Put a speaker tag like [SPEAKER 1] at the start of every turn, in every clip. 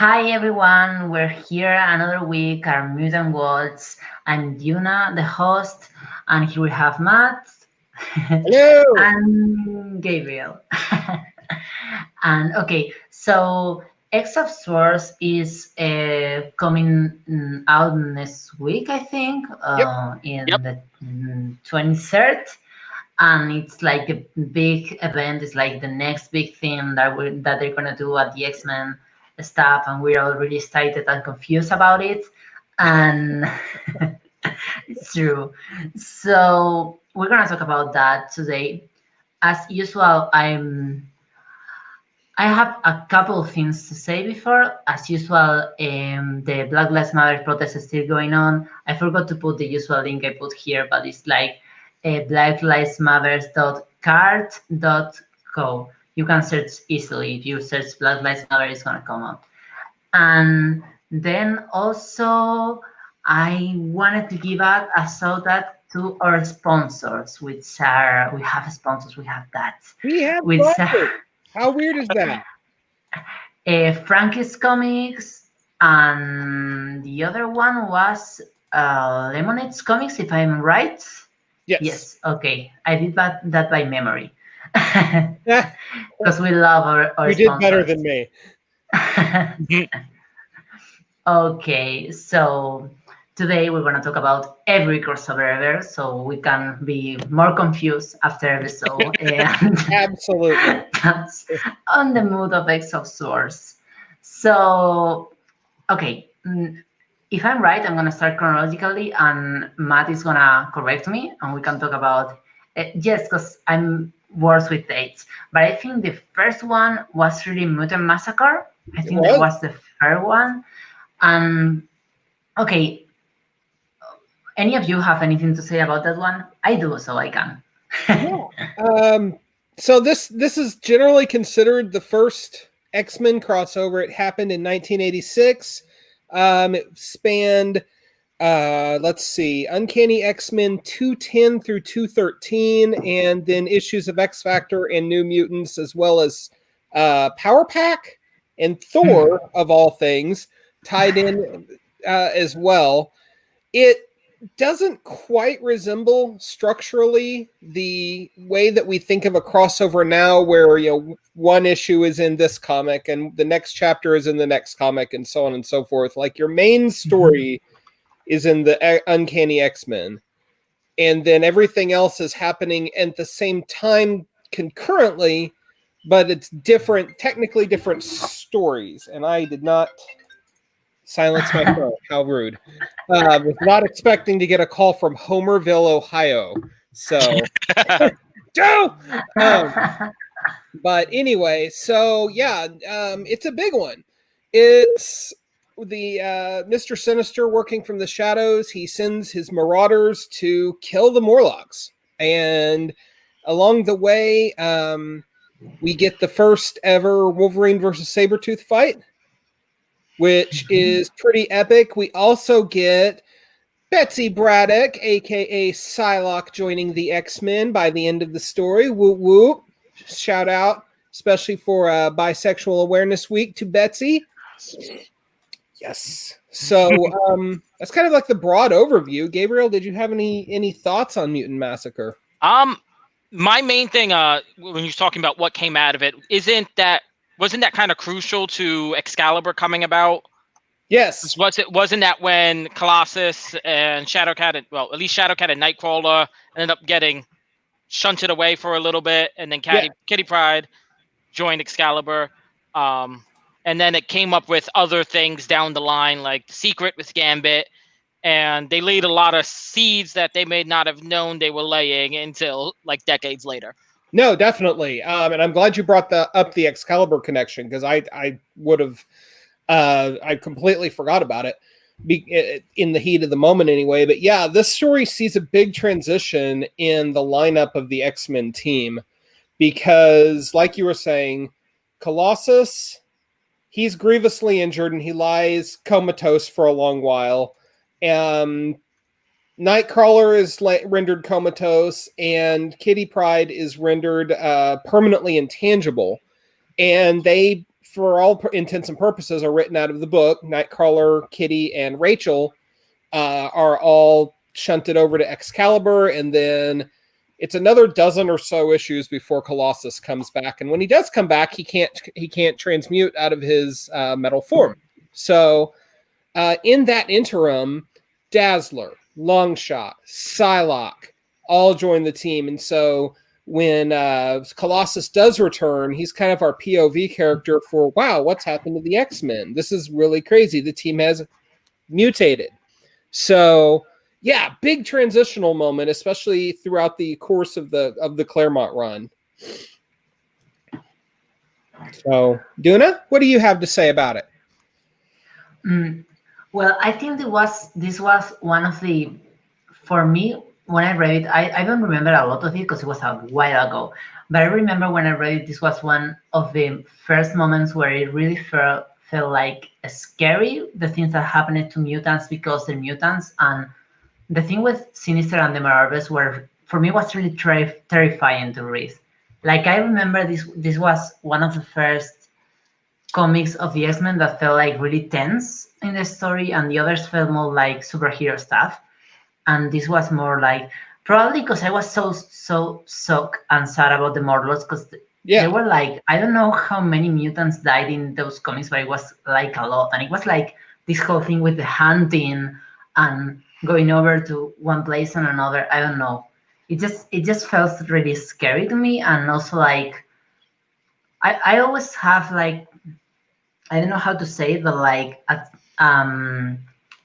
[SPEAKER 1] Hi everyone, we're here another week, our Mutant Worlds. I'm Yuna, the host, and here we have Matt
[SPEAKER 2] Hello.
[SPEAKER 1] and Gabriel. And okay, so X of Swords is coming out next week, I think,
[SPEAKER 2] Yep.
[SPEAKER 1] in
[SPEAKER 3] Yep.
[SPEAKER 1] the 23rd. And it's like a big event. It's like the next big thing that they're gonna do at the X-Men stuff, and we're all really excited and confused about it. And it's true. So we're gonna talk about that today. As usual, I have a couple of things to say before. As usual, the Black Lives Matter protest is still going on. I forgot to put the usual link I put here, but it's like blacklivesmatters.cart.co. You can search easily. If you search Black Lives Matter, it's going to come up. And then also, I wanted to give out a shout out to our sponsors, which are, we have sponsors, we have that,
[SPEAKER 2] We have
[SPEAKER 1] which
[SPEAKER 2] sponsors. How weird is that?
[SPEAKER 1] Frankie's Comics, and the other one was Lemonade's Comics, if I'm right.
[SPEAKER 2] Yes.
[SPEAKER 1] Yes, okay. I did that by memory.
[SPEAKER 2] Ah,
[SPEAKER 1] Because we love our
[SPEAKER 2] you did better
[SPEAKER 1] sponsors.
[SPEAKER 2] than me.
[SPEAKER 1] Okay, so today we're going to talk about every crossover ever, so we can be more confused after every show. And
[SPEAKER 2] Absolutely.
[SPEAKER 1] that's on the mood of X of Swords. So, okay, if I'm right, I'm going to start chronologically, and Matt is going to correct me, and we can talk about yes, because I'm worse with dates. But I think the first one was really Mutant Massacre. I think that was the first one. And okay, any of you have anything to say about that one? I do, so I can.
[SPEAKER 2] So this is generally considered the first X-Men crossover. It happened in 1986. It spanned let's see, Uncanny X-Men 210 through 213, and then issues of X Factor and New Mutants, as well as Power Pack and Thor, of all things, tied in as well. It doesn't quite resemble structurally the way that we think of a crossover now, where one issue is in this comic and the next chapter is in the next comic, and so on and so forth. Like, your main story is in the Uncanny X-Men, and then everything else is happening at the same time concurrently, but it's different, technically different stories. And I did not silence my phone. How rude. Was not expecting to get a call from Homerville, Ohio. So, Joe! But anyway, so yeah, it's a big one. It's the Mr. Sinister working from the shadows. He sends his marauders to kill the Morlocks. And along the way, we get the first ever Wolverine versus Sabretooth fight, which is pretty epic. We also get Betsy Braddock, aka Psylocke, joining the X-Men by the end of the story. Whoop whoop. Shout out, especially for Bisexual Awareness Week, to Betsy. Yes. So that's kind of like the broad overview. Gabriel, did you have any thoughts on Mutant Massacre?
[SPEAKER 3] My main thing, when you're talking about what came out of it, wasn't that kind of crucial to Excalibur coming about?
[SPEAKER 2] Yes.
[SPEAKER 3] Wasn't that when Colossus and Shadowcat, at least Shadowcat and Nightcrawler ended up getting shunted away for a little bit, and then Kitty Pryde joined Excalibur, and then it came up with other things down the line, like Secret with Gambit, and they laid a lot of seeds that they may not have known they were laying until like decades later.
[SPEAKER 2] No, definitely, and I'm glad you brought up the Excalibur connection, because I would have. I completely forgot about it in the heat of the moment anyway. But yeah, this story sees a big transition in the lineup of the X-Men team, because, like you were saying, Colossus, he's grievously injured and he lies comatose for a long while. Nightcrawler is rendered comatose, and Kitty Pryde is rendered permanently intangible. And they for all intents and purposes, are written out of the book. Nightcrawler, Kitty, and Rachel are all shunted over to Excalibur, and then it's another dozen or so issues before Colossus comes back. And when he does come back, he can't transmute out of his metal form. So in that interim, Dazzler, Longshot, Psylocke all join the team. And so when Colossus does return, he's kind of our POV character for, wow, what's happened to the X-Men? This is really crazy. The team has mutated. So yeah, big transitional moment, especially throughout the course of the Claremont run. So, Duna, what do you have to say about it?
[SPEAKER 1] Well, I think this was one of the, for me, when I read it, I don't remember a lot of it because it was a while ago. But I remember when I read it, this was one of the first moments where it really felt like scary, the things that happened to mutants because they're mutants. And the thing with Sinister and the Marauders were, for me, was really terrifying to read. Like, I remember this was one of the first comics of the X-Men that felt like really tense in the story, and the others felt more like superhero stuff. And this was more like, probably because I was so shocked and sad about the Morlocks, because they were like, I don't know how many mutants died in those comics, but it was like a lot. And it was like this whole thing with the hunting and going over to one place and another. I don't know. It just felt really scary to me. And also, like, I always have, like, I don't know how to say it, but like,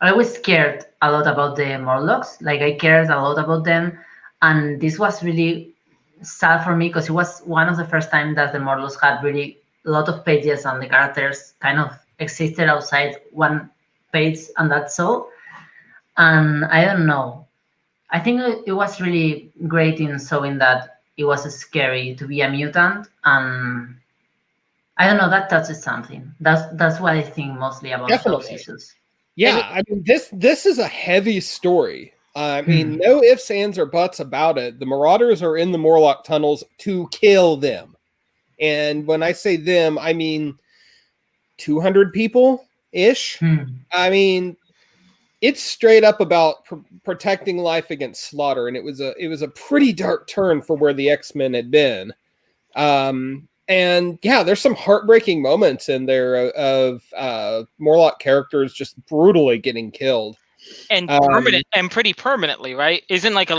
[SPEAKER 1] I was scared a lot about the Morlocks. Like, I cared a lot about them, and this was really sad for me because it was one of the first times that the Morlocks had really a lot of pages and the characters kind of existed outside one page, and that's all. And I don't know. I think it was really great in showing that it was scary to be a mutant, and I don't know, that touches something. That's what I think mostly about those issues.
[SPEAKER 2] Yeah, I mean, this is a heavy story. I mean, no ifs, ands, or buts about it. The Marauders are in the Morlock tunnels to kill them. And when I say them, I mean 200 people-ish. I mean, it's straight up about protecting life against slaughter, and it was a pretty dark turn for where the X-Men had been. And yeah, there's some heartbreaking moments in there of Morlock characters just brutally getting killed.
[SPEAKER 3] And pretty permanently, right? Isn't like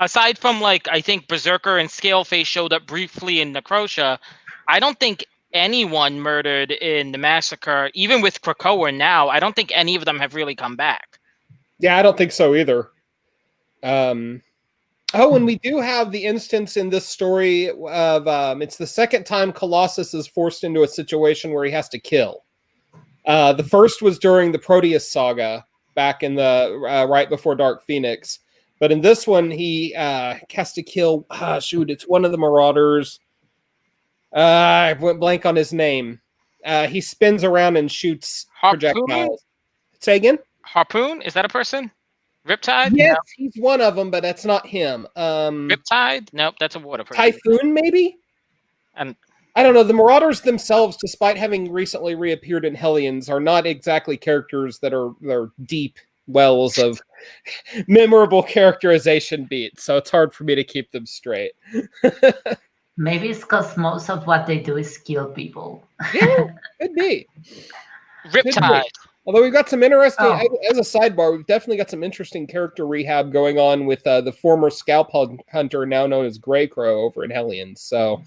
[SPEAKER 3] aside from, like, I think Berserker and Scaleface showed up briefly in Necrosha, I don't think anyone murdered in the Massacre, even with Krakoa now, I don't think any of them have really come back.
[SPEAKER 2] Yeah, I don't think so either. Oh, and we do have the instance in this story of it's the second time Colossus is forced into a situation where he has to kill. The first was during the Proteus saga back in the right before Dark Phoenix, but in this one he has to kill. It's one of the Marauders. I went blank on his name. He spins around and shoots projectiles. Say again?
[SPEAKER 3] Harpoon? Is that a person? Riptide?
[SPEAKER 2] Yes, no. He's one of them, but that's not him.
[SPEAKER 3] Riptide? Nope, that's a water person.
[SPEAKER 2] Typhoon, maybe? I don't know. The Marauders themselves, despite having recently reappeared in Hellions, are not exactly characters that are deep wells of memorable characterization beats, so it's hard for me to keep them straight.
[SPEAKER 1] Maybe it's because most of what they do is kill people.
[SPEAKER 2] Yeah, could be.
[SPEAKER 3] Riptide.
[SPEAKER 2] Although we've got some interesting, as a sidebar, we've definitely got some interesting character rehab going on with the former scalp hunter, now known as Grey Crow, over in Hellions. So,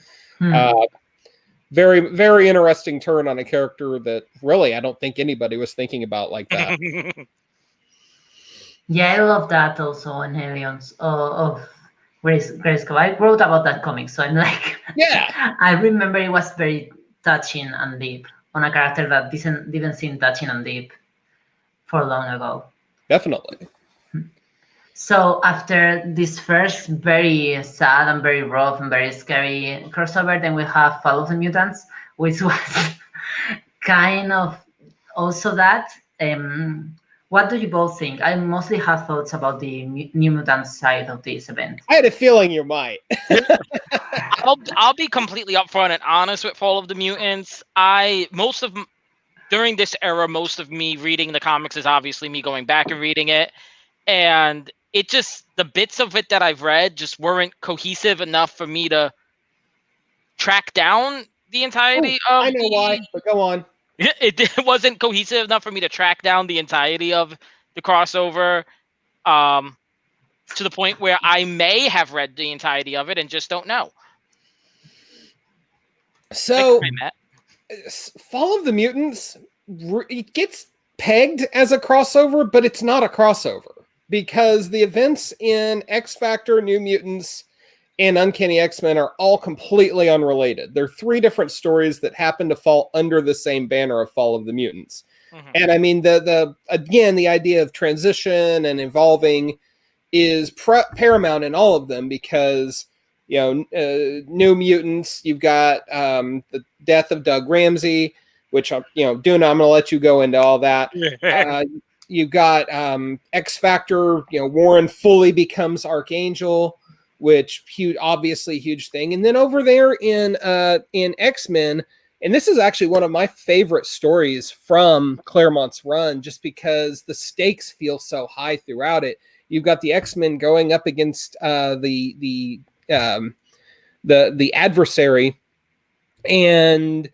[SPEAKER 2] very, very interesting turn on a character that really I don't think anybody was thinking about like that.
[SPEAKER 1] Yeah, I love that also in Hellions of Grayskull. I wrote about that comic, so I'm like,
[SPEAKER 2] yeah,
[SPEAKER 1] I remember it was very touching and deep on a character that didn't seem touching and deep for long ago.
[SPEAKER 2] Definitely.
[SPEAKER 1] So after this first very sad and very rough and very scary crossover, then we have Fall of the Mutants, which was kind of also that. What do you both think? I mostly have thoughts about the New Mutants side of this event.
[SPEAKER 2] I had a feeling you might.
[SPEAKER 3] I I'll be completely upfront and honest with Fall of the Mutants. During this era, most of me reading the comics is obviously me going back and reading it, and it just, the bits of it that I've read just weren't cohesive enough for me to track down the entirety of
[SPEAKER 2] I know why, but go on.
[SPEAKER 3] It wasn't cohesive enough for me to track down the entirety of the crossover, to the point where I may have read the entirety of it and just don't know.
[SPEAKER 2] So,
[SPEAKER 3] Explain that.
[SPEAKER 2] Fall of the Mutants, it gets pegged as a crossover, but it's not a crossover because the events in X Factor, New Mutants, and Uncanny X-Men are all completely unrelated. They're three different stories that happen to fall under the same banner of Fall of the Mutants. Mm-hmm. And I mean, the idea of transition and evolving is paramount in all of them because, New Mutants, you've got the death of Doug Ramsey, which, Duna, I'm going to let you go into all that. You've got X Factor, Warren fully becomes Archangel, which obviously huge thing. And then over there in X-Men, and this is actually one of my favorite stories from Claremont's run, just because the stakes feel so high throughout it. You've got the X-Men going up against the adversary, and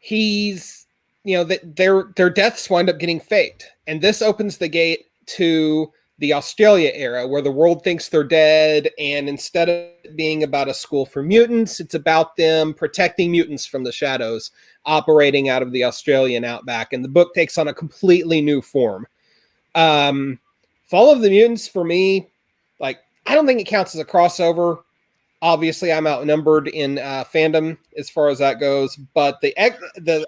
[SPEAKER 2] he's, their deaths wind up getting faked, and this opens the gate to the Australia era, where the world thinks they're dead, and instead of it being about a school for mutants, it's about them protecting mutants from the shadows, operating out of the Australian outback, and the book takes on a completely new form. Fall of the Mutants, for me, I don't think it counts as a crossover. Obviously, I'm outnumbered in fandom as far as that goes, but the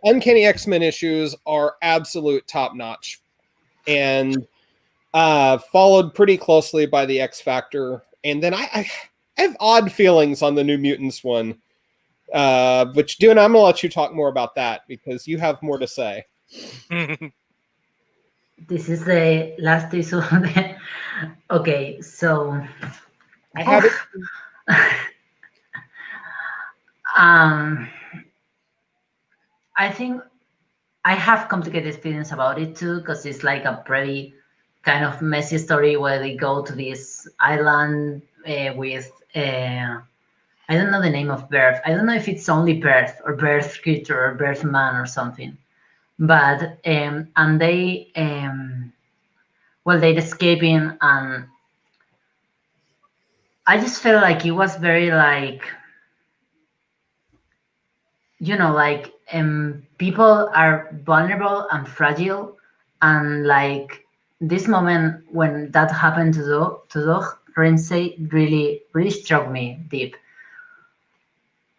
[SPEAKER 2] Uncanny X-Men issues are absolute top-notch, and followed pretty closely by the X Factor. And then I have odd feelings on the New Mutants one, which, Duna, I'm going to let you talk more about that because you have more to say.
[SPEAKER 1] This is the last issue. Okay, so
[SPEAKER 2] I have it.
[SPEAKER 1] I think I have complicated feelings about it too, because it's like a pretty kind of messy story where they go to this island with I don't know the name of Birth. I don't know if it's only Birth or Birth Creature or Birth Man or something, but and they they're escaping, and I just felt like it was very people are vulnerable and fragile, and this moment when that happened to Doug Ramsey really struck me deep.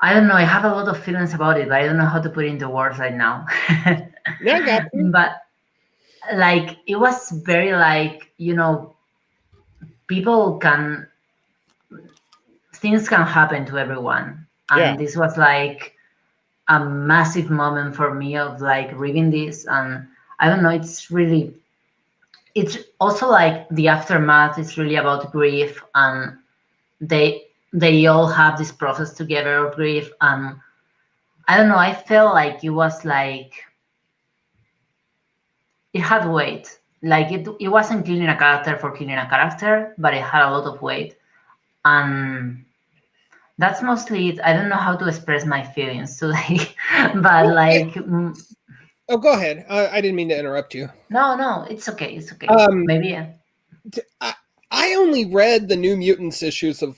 [SPEAKER 1] I don't know, I have a lot of feelings about it, but I don't know how to put it into words right now.
[SPEAKER 2] Yeah, I got you.
[SPEAKER 1] But it was very things can happen to everyone, and this was a massive moment for me of reading this. And I don't know, it's also the aftermath is really about grief, and they all have this process together of grief. And I don't know, I felt like it was it had weight. It wasn't killing a character for killing a character, but it had a lot of weight. And that's mostly it. I don't know how to express my feelings today, but
[SPEAKER 2] oh, go ahead. I didn't mean to interrupt you.
[SPEAKER 1] No, it's okay. It's okay. Maybe.
[SPEAKER 2] I only read the New Mutants issues of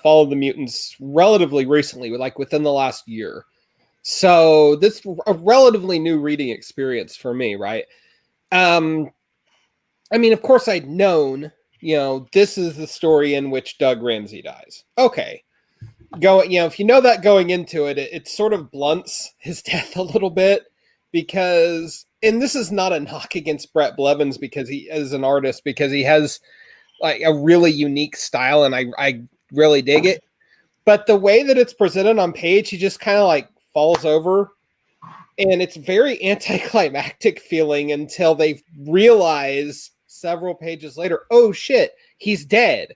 [SPEAKER 2] Fall of the Mutants relatively recently, within the last year. So this is a relatively new reading experience for me, right? I mean, of course, I'd known, this is the story in which Doug Ramsey dies. Okay. If you know that going into it, it sort of blunts his death a little bit, because, and this is not a knock against Brett Blevins because he is an artist, because he has a really unique style, and I really dig it. But the way that it's presented on page, he just kind of falls over, and it's very anticlimactic feeling until they realize several pages later, oh shit, he's dead.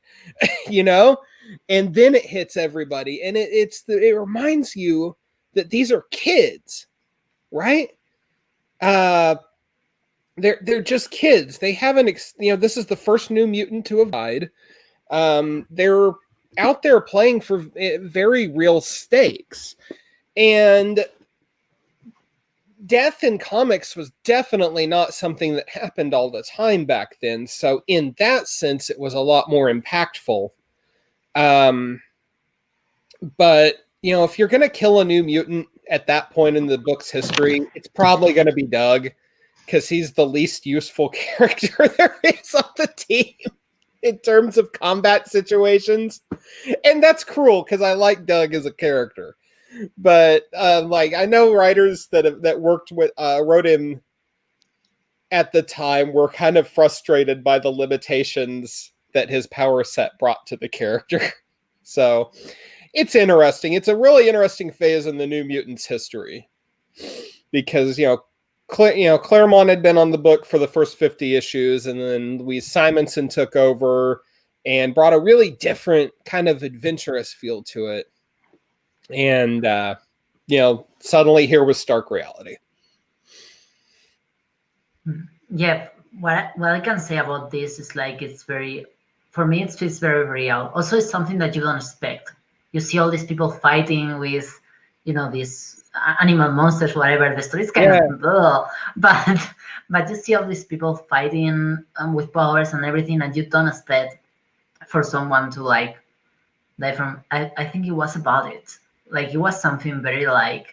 [SPEAKER 2] and then it hits everybody, and it reminds you that these are kids, right? They're just kids. They haven't, this is the first New Mutant to have died. They're out there playing for very real stakes, and death in comics was definitely not something that happened all the time back then. So in that sense, it was a lot more impactful. But if you're going to kill a New Mutant at that point in the book's history, it's probably going to be Doug, because he's the least useful character there is on the team in terms of combat situations. And that's cruel, because I like Doug as a character. But I know writers that wrote him at the time were kind of frustrated by the limitations that his power set brought to the character. So it's interesting. It's a really interesting phase in the New Mutants history, because Claremont had been on the book for the first 50 issues, and then Louise Simonson took over and brought a really different kind of adventurous feel to it. And, suddenly here was stark reality.
[SPEAKER 1] Yeah, what I can say about this is for me, it feels very real. Also, it's something that you don't expect. You see all these people fighting with, these animal monsters, whatever. The story is kind of, but you see all these people fighting with powers and everything, and you don't expect for someone to die from. I think it was about it. It was something very I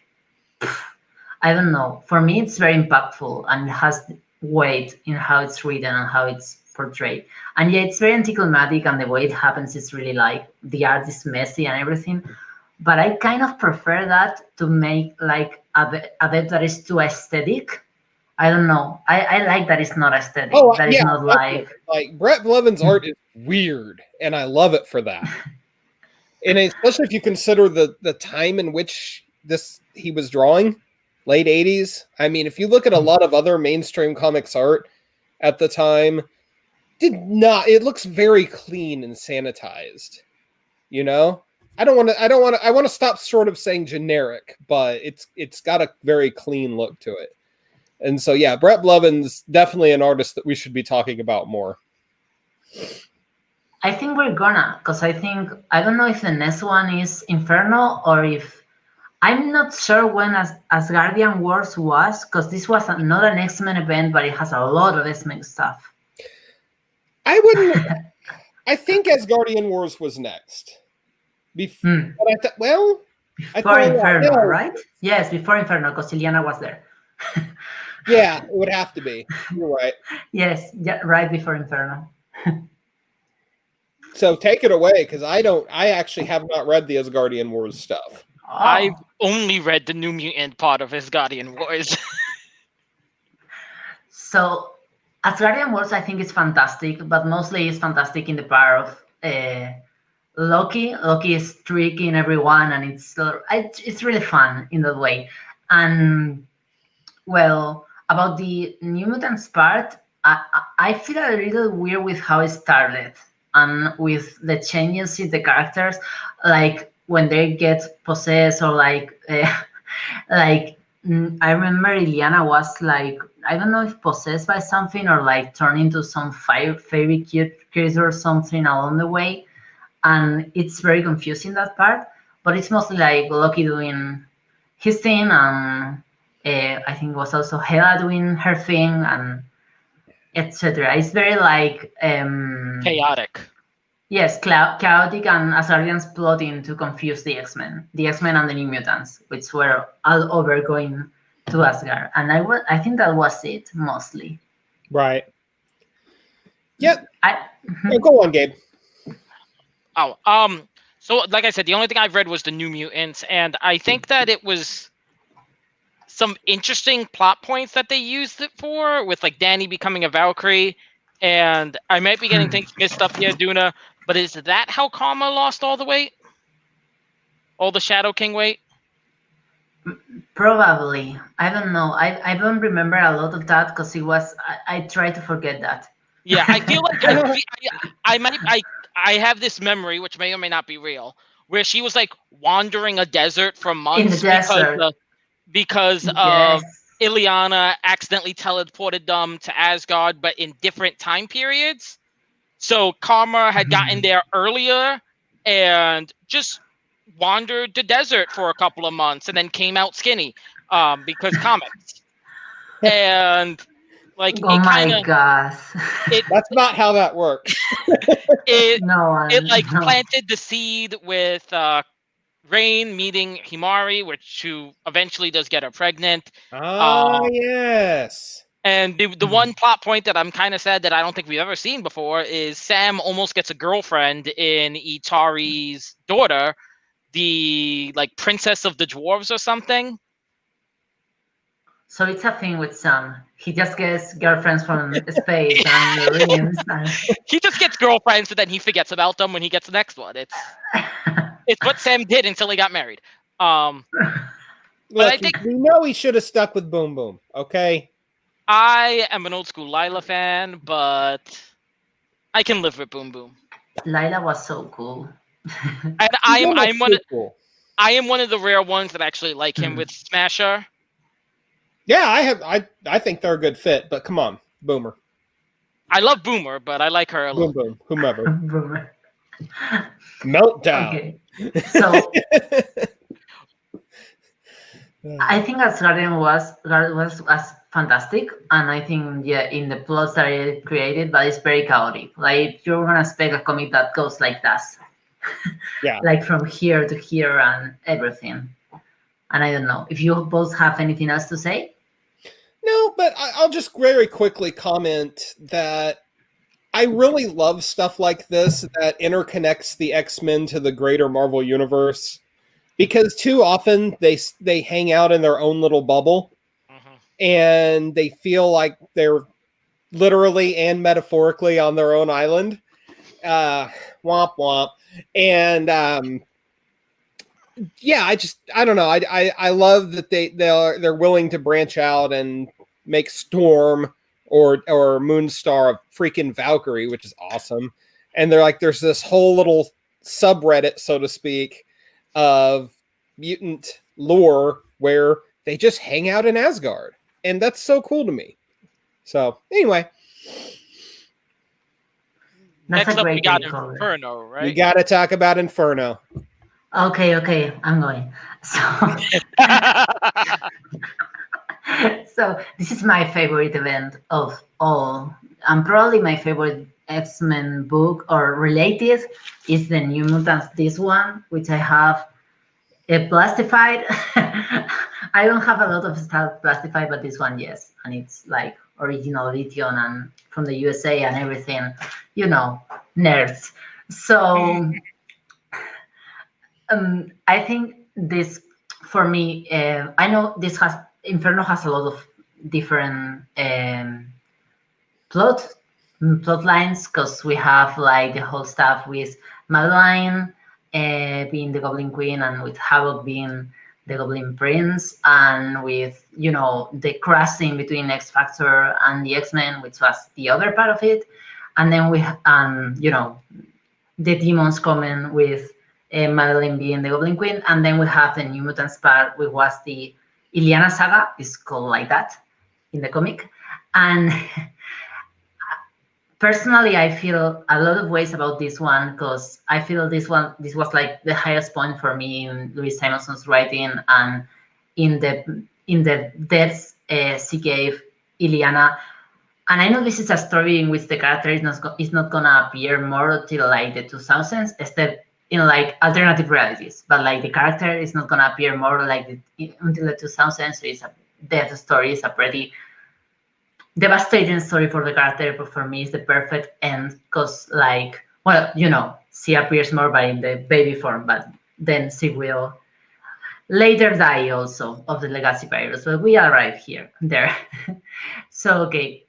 [SPEAKER 1] don't know. For me, it's very impactful and has weight in how it's written and how it's portrayed. And yeah, it's very anticlimactic, and the way it happens is really the art is messy and everything. But I kind of prefer that to make a bit that is too aesthetic. I don't know. I like that it's not aesthetic. That is not
[SPEAKER 2] like Brett Levin's art is weird, and I love it for that. And especially if you consider the time in which he was drawing, late 80s. I mean, if you look at a lot of other mainstream comics art at the time, it looks very clean and sanitized. I want to stop short of saying generic, but it's got a very clean look to it. And so, yeah, Brett Levin's definitely an artist that we should be talking about more.
[SPEAKER 1] I think we're gonna, because I don't know if the next one is Inferno, or if I'm not sure when Asgardian Wars was, because this was not an X-Men event, but it has a lot of X-Men stuff.
[SPEAKER 2] I think Asgardian Wars was next. Before
[SPEAKER 1] Inferno, right? Yes, before Inferno, because Ileana was there.
[SPEAKER 2] Yeah, it would have to be. You're right.
[SPEAKER 1] Yes, yeah, right before Inferno.
[SPEAKER 2] So take it away, because I actually have not read the Asgardian Wars stuff.
[SPEAKER 1] Oh.
[SPEAKER 3] I've only read the New Mutant part of Asgardian Wars.
[SPEAKER 1] So Asgardian Wars, I think, is fantastic, but mostly it's fantastic in the part of Loki. Loki is tricking everyone, and it's really fun in that way. And well, about the New Mutants part, I feel a little weird with how it started and with the changes in the characters, when they get possessed, or I remember Ileana was I don't know if possessed by something, or turned into some fairy creature or something along the way, and it's very confusing, that part. But it's mostly Loki doing his thing, and I think it was also Hela doing her thing, and etc. It's very
[SPEAKER 3] Chaotic.
[SPEAKER 1] Yes, chaotic, and Asgardians plotting to confuse the X-Men and the New Mutants, which were all over going to Asgard. And I think that was it, mostly.
[SPEAKER 2] Right. Yep. Go on, Gabe.
[SPEAKER 3] So like I said, the only thing I've read was the New Mutants, and I think that it was some interesting plot points that they used it for, with Danny becoming a Valkyrie, and I might be getting things mixed up here, Duna, but is that how Karma lost all the weight? All the Shadow King weight?
[SPEAKER 1] Probably. I don't know. I don't remember a lot of that, because it was. I try to forget that.
[SPEAKER 3] Yeah, I feel like I have this memory, which may or may not be real, where she was like wandering a desert for
[SPEAKER 1] In the
[SPEAKER 3] months
[SPEAKER 1] desert.
[SPEAKER 3] because
[SPEAKER 1] Yes.
[SPEAKER 3] Ileana accidentally teleported them to Asgard, but in different time periods. So Karma had gotten there earlier and just wandered the desert for a couple of months and then came out skinny because comics. And like
[SPEAKER 1] Oh my gosh.
[SPEAKER 2] That's not how that works.
[SPEAKER 3] it
[SPEAKER 1] No
[SPEAKER 3] it
[SPEAKER 1] one.
[SPEAKER 3] like
[SPEAKER 1] No.
[SPEAKER 3] planted the seed with Rain meeting Himari, who eventually does get her pregnant.
[SPEAKER 2] Ah, yes.
[SPEAKER 3] And the one plot point that I'm kind of sad that I don't think we've ever seen before is Sam almost gets a girlfriend in Itari's daughter, the like princess of the dwarves or something.
[SPEAKER 1] So it's a thing with Sam. He just gets girlfriends from space and marines.
[SPEAKER 3] He just gets girlfriends, but then he forgets about them when he gets the next one. It's what Sam did until he got married. But
[SPEAKER 2] Look,
[SPEAKER 3] I think
[SPEAKER 2] we know he should have stuck with Boom Boom, okay?
[SPEAKER 3] I am an old school Lila fan, but I can live with Boom Boom.
[SPEAKER 1] Lila was so cool.
[SPEAKER 3] And
[SPEAKER 2] He's almost too cool.
[SPEAKER 3] I am one of the rare ones that actually like him with Smasher.
[SPEAKER 2] Yeah, I think they're a good fit, but come on, Boomer.
[SPEAKER 3] I love Boomer, but I like her a
[SPEAKER 2] Boom
[SPEAKER 3] little.
[SPEAKER 2] Boom, whomever.
[SPEAKER 1] Boomer.
[SPEAKER 2] Meltdown.
[SPEAKER 1] Okay. So I think Asgardian was fantastic, and I think in the plots that it created, but it's very chaotic. Like you're gonna expect a comic that goes like that,
[SPEAKER 2] Yeah.
[SPEAKER 1] like from here to here and everything. And I don't know if you both have anything else to say.
[SPEAKER 2] No, but I'll just very quickly comment that I really love stuff like this that interconnects the X-Men to the greater Marvel universe, because too often they hang out in their own little bubble, and they feel like they're literally and metaphorically on their own island. Womp womp. And yeah, I don't know. I love that they're willing to branch out and make Storm or Moonstar a freaking Valkyrie, which is awesome. And they're like, there's this whole little subreddit, so to speak, of mutant lore where they just hang out in Asgard, and that's so cool to me. So anyway,
[SPEAKER 1] That's
[SPEAKER 3] Next
[SPEAKER 1] a
[SPEAKER 3] up, we
[SPEAKER 1] great
[SPEAKER 3] got
[SPEAKER 1] takeover.
[SPEAKER 3] Inferno, right?
[SPEAKER 2] we got to talk about Inferno.
[SPEAKER 1] Okay, I'm going. So this is my favorite event of all, and probably my favorite X-Men book or related is the New Mutants. This one, which I have plastified. I don't have a lot of stuff plastified, but this one, yes, and it's like original edition and from the USA and everything. You know, nerds. So I think this, for me, I know this has Inferno has a lot of different plot lines, because we have like the whole stuff with Madeline being the Goblin Queen, and with Havoc being the Goblin Prince, and with the crossing between X Factor and the X-Men, which was the other part of it, and then we the demons coming with Madeline being the Goblin Queen, and then we have the New Mutants part, which was the Ileana saga. It's called like that in the comic, and personally, I feel a lot of ways about this one, because I feel this was like the highest point for me in Louise Simonson's writing, and in the deaths she gave Ileana. And I know this is a story in which the character is not gonna appear more until like the 2000s, except in like alternative realities. But like the character is not gonna appear more like until the 2000s. So it's a death story. It's a pretty devastating story for the character, but for me, it's the perfect end, because like, well, she appears more by in the baby form, but then she will later die also of the legacy virus. But we arrive there. So okay,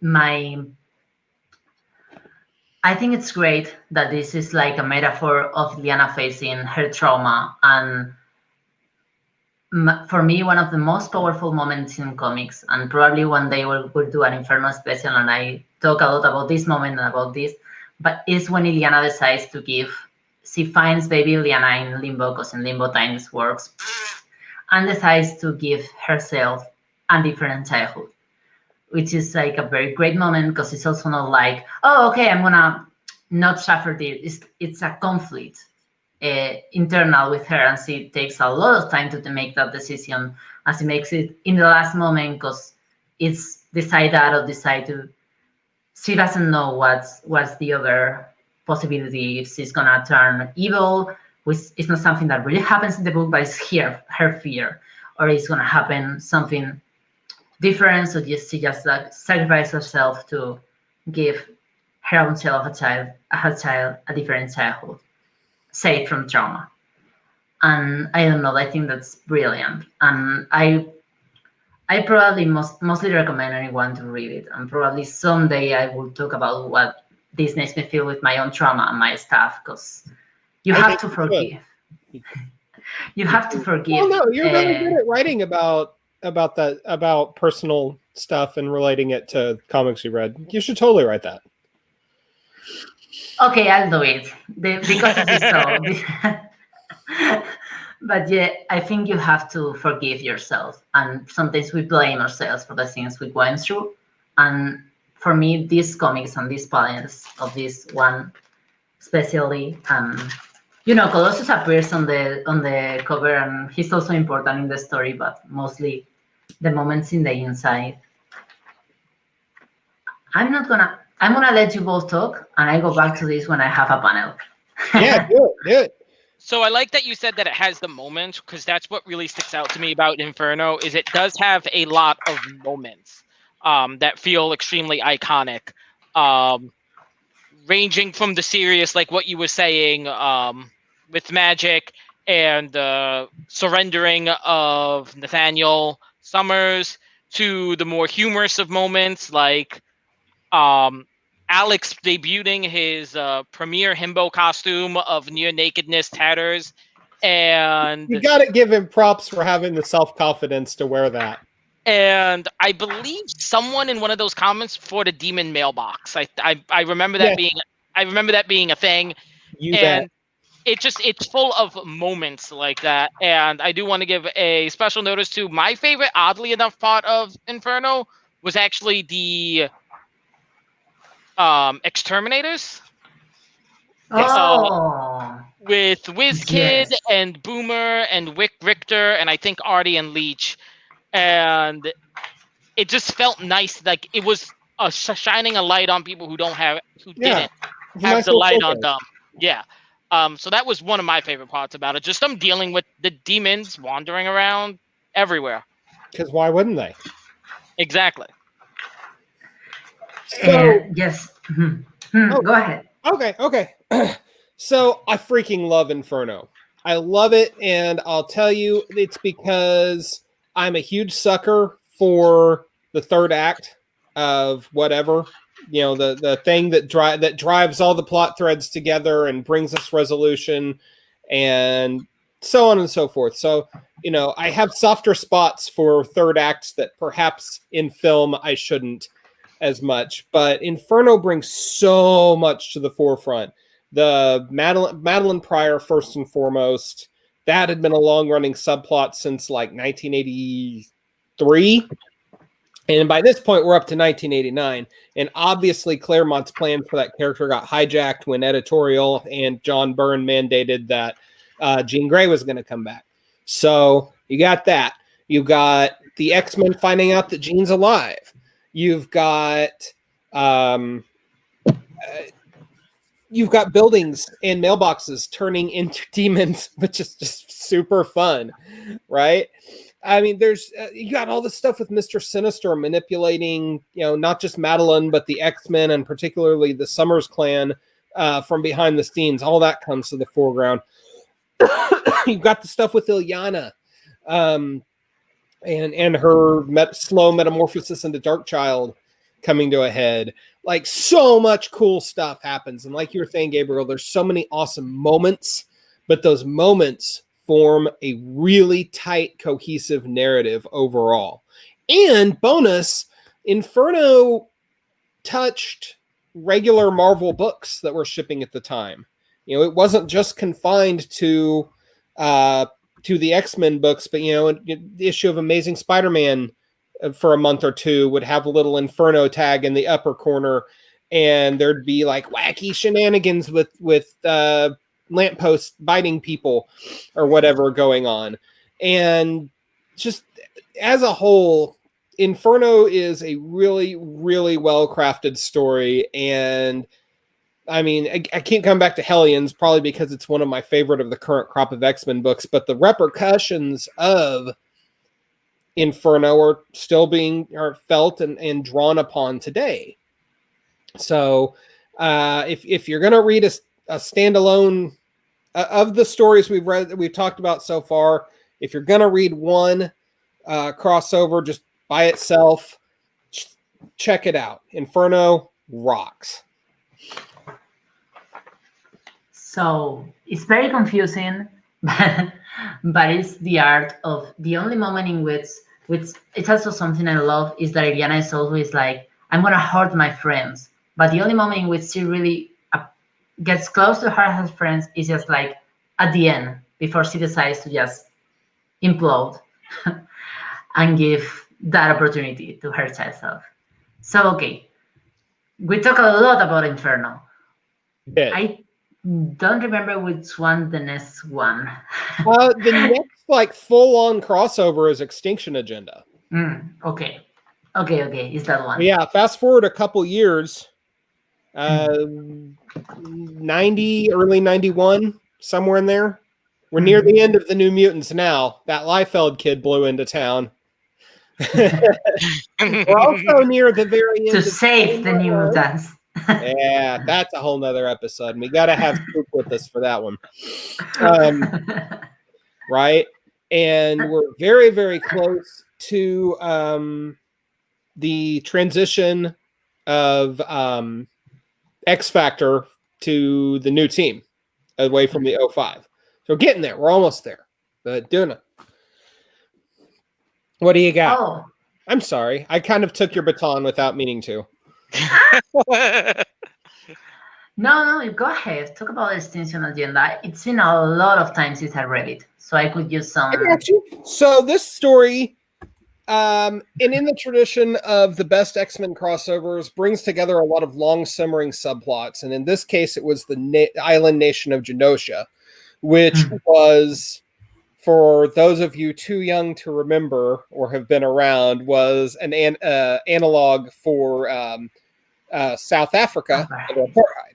[SPEAKER 1] I think it's great that this is like a metaphor of Liana facing her trauma, and for me, one of the most powerful moments in comics, and probably one day we'll do an Inferno special, and I talk a lot about this moment and about this, but it's when Iliana decides to give. She finds baby Iliana in limbo, because in limbo times works, and decides to give herself a different childhood, which is like a very great moment, because it's also not like, oh, okay, I'm gonna not suffer this. It's a conflict internal with her, and she takes a lot of time to make that decision, and she makes it in the last moment, because it's decide that or decide to. She doesn't know what's the other possibility, if she's gonna turn evil, which is not something that really happens in the book, but it's here her fear, or it's gonna happen something different. So she just like sacrifices herself to give her own child a different childhood, safe from trauma. And I don't know, I think that's brilliant. And I probably mostly recommend anyone to read it. And probably someday I will talk about what this makes me feel with my own trauma and my stuff, because you have to forgive. You have to forgive.
[SPEAKER 2] Oh no, you're really good at writing about that, about personal stuff and relating it to comics you read. You should totally write that.
[SPEAKER 1] Okay, I'll do it because of this show. But yeah, I think you have to forgive yourself, and sometimes we blame ourselves for the things we went through. And for me, these comics and these panels of this one, especially, Colossus appears on the cover, and he's also important in the story, but mostly the moments in the inside. I'm gonna let you both talk, and I go back to this when I have a panel.
[SPEAKER 2] Yeah, do it.
[SPEAKER 3] So I like that you said that it has the moments, because that's what really sticks out to me about Inferno, is it does have a lot of moments that feel extremely iconic, ranging from the serious, like what you were saying, with magic and the surrendering of Nathaniel Summers, to the more humorous of moments, like Alex debuting his premiere himbo costume of near nakedness tatters, and
[SPEAKER 2] You got to give him props for having the self-confidence to wear that.
[SPEAKER 3] And I believe someone in one of those comments for the demon mailbox. I remember that being a thing.
[SPEAKER 2] You
[SPEAKER 3] and
[SPEAKER 2] bet.
[SPEAKER 3] it's full of moments like that. And I do want to give a special notice to my favorite, oddly enough, part of Inferno was actually the exterminators.
[SPEAKER 1] Oh,
[SPEAKER 3] With WizKid
[SPEAKER 1] yes.
[SPEAKER 3] and Boomer and Wick Richter and I think Artie and Leech. And it just felt nice, like it was shining a light on people who didn't have
[SPEAKER 2] Nice
[SPEAKER 3] the light
[SPEAKER 2] little
[SPEAKER 3] on them. Yeah. So that was one of my favorite parts about it. Just them dealing with the demons wandering around everywhere.
[SPEAKER 2] Because why wouldn't they?
[SPEAKER 3] Exactly.
[SPEAKER 2] So
[SPEAKER 1] yes. Go ahead.
[SPEAKER 2] Okay. So I freaking love Inferno. I love it, and I'll tell you, it's because I'm a huge sucker for the third act of whatever, the thing that drives all the plot threads together and brings us resolution, and so on and so forth. So, I have softer spots for third acts that perhaps in film I shouldn't as much, but Inferno brings so much to the forefront. The Madeline Pryor, first and foremost, that had been a long-running subplot since like 1983. And by this point, we're up to 1989. And obviously, Claremont's plan for that character got hijacked when editorial and John Byrne mandated that Jean Grey was going to come back. So you got that. You got the X-Men finding out that Jean's alive. You've got buildings and mailboxes turning into demons, which is just super fun, right? I mean, there's you got all this stuff with Mr. Sinister manipulating, not just Madeline, but the X-Men and particularly the Summers clan from behind the scenes. All that comes to the foreground. You've got the stuff with Ilyana and her slow metamorphosis into Darkchild coming to a head. Like, so much cool stuff happens. And like you were saying, Gabriel, there's so many awesome moments, but those moments form a really tight, cohesive narrative overall. And bonus, Inferno touched regular Marvel books that were shipping at the time. It wasn't just confined to the X-Men books, but the issue of Amazing Spider-Man for a month or two would have a little Inferno tag in the upper corner, and there'd be like wacky shenanigans with lampposts biting people or whatever going on. And just as a whole, Inferno is a really, really well-crafted story. And I mean, I can't come back to Hellions, probably because it's one of my favorite of the current crop of X-Men books, but the repercussions of Inferno are still are felt and drawn upon today. So if you're going to read a standalone of the stories we've talked about so far, if you're going to read one crossover just by itself, check it out. Inferno rocks.
[SPEAKER 1] So it's very confusing, but it's the art of the only moment in which it's also something I love is that Iriana is always like, I'm gonna hurt my friends, but the only moment in which she really gets close to her friends is just like at the end, before she decides to just implode and give that opportunity to her child self. So okay, we talk a lot about Inferno.
[SPEAKER 2] Yeah.
[SPEAKER 1] I don't remember which one the next one.
[SPEAKER 2] The next like full-on crossover is Extinction Agenda.
[SPEAKER 1] Okay, is that one?
[SPEAKER 2] Yeah, fast forward a couple years, 90, early 91, somewhere in there. We're near the end of the New Mutants now. That Liefeld kid blew into town. We're also near the very end
[SPEAKER 1] to save the New Mutants.
[SPEAKER 2] Yeah, that's a whole nother episode. We got to have Scoop with us for that one. Right? And we're very, very close to the transition of X Factor to the new team away from the 05. So we're getting there. We're almost there. But doing it. What do you got?
[SPEAKER 1] Oh.
[SPEAKER 2] I'm sorry. I kind of took your baton without meaning to.
[SPEAKER 1] No, go ahead. Talk about Extinction Agenda. It's been a lot of time since I read it, so I could use some.
[SPEAKER 2] So this story, and in the tradition of the best X-Men crossovers, brings together a lot of long simmering subplots. And in this case, it was the island nation of Genosha, which was, for those of you too young to remember or have been around, was an analog for South Africa and apartheid.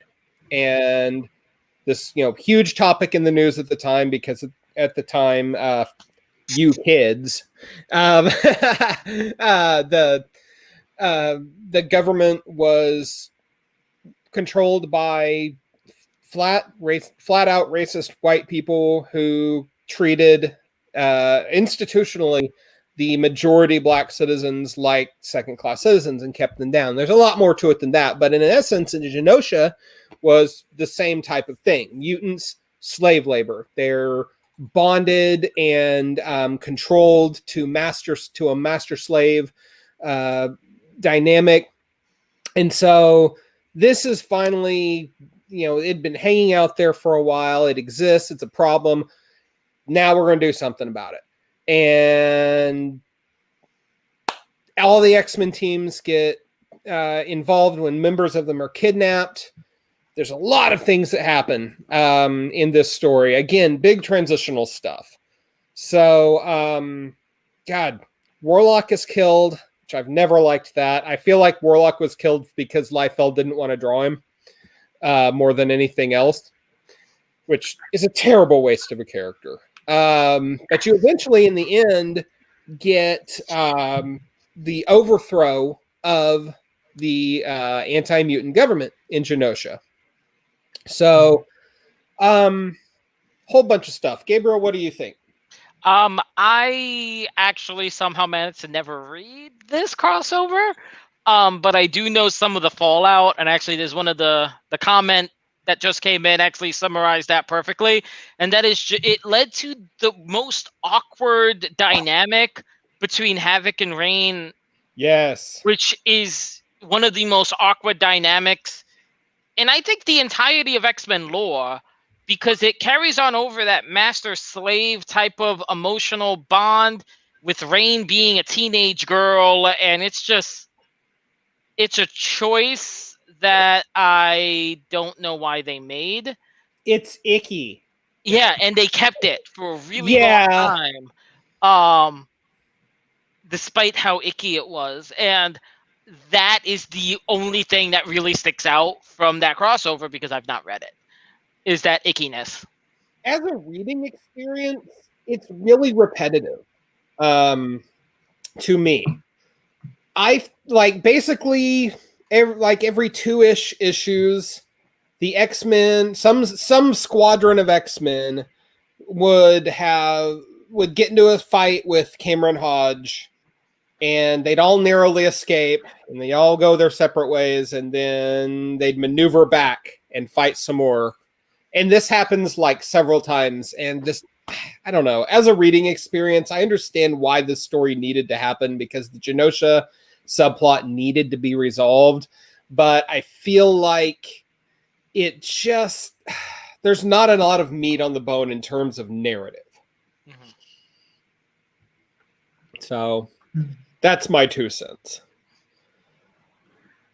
[SPEAKER 2] And this, huge topic in the news at the time, because at the time, you kids, the government was controlled by flat out racist white people who treated institutionally the majority black citizens like second-class citizens and kept them down. There's a lot more to it than that, but in essence, in Genosha was the same type of thing. Mutants, slave labor. They're bonded and controlled to a master-slave dynamic. And so this is finally, it'd been hanging out there for a while. It exists. It's a problem. Now we're going to do something about it. And all the X-Men teams get involved when members of them are kidnapped. There's a lot of things that happen in this story. Again, big transitional stuff. So, Warlock is killed, which I've never liked that. I feel like Warlock was killed because Liefeld didn't want to draw him more than anything else, which is a terrible waste of a character. But you eventually, in the end, get the overthrow of the anti-mutant government in Genosha. So, whole bunch of stuff. Gabriel, what do you think?
[SPEAKER 3] I actually somehow managed to never read this crossover, but I do know some of the fallout, and actually there's one of the comment that just came in actually summarized that perfectly, and that is it led to the most awkward dynamic between Havoc and Reign.
[SPEAKER 2] Yes.
[SPEAKER 3] Which is one of the most awkward dynamics And I think the entirety of X-Men lore, because it carries on over that master-slave type of emotional bond with Rain being a teenage girl, and it's a choice that I don't know why they made.
[SPEAKER 2] It's icky.
[SPEAKER 3] Yeah, and they kept it for a really long
[SPEAKER 2] Yeah.
[SPEAKER 3] time, despite how icky it was. And that is the only thing that really sticks out from that crossover, because I've not read it, is that ickiness.
[SPEAKER 2] As a reading experience, it's really repetitive to me. I like basically every two-ish issues, the X-Men, some squadron of X-Men would get into a fight with Cameron Hodge, and they'd all narrowly escape, and they all go their separate ways, and then they'd maneuver back and fight some more. And this happens like several times, and just I don't know. As a reading experience, I understand why this story needed to happen, because the Genosha subplot needed to be resolved, but I feel like it just there's not a lot of meat on the bone in terms of narrative.
[SPEAKER 3] Mm-hmm.
[SPEAKER 2] So that's my 2 cents.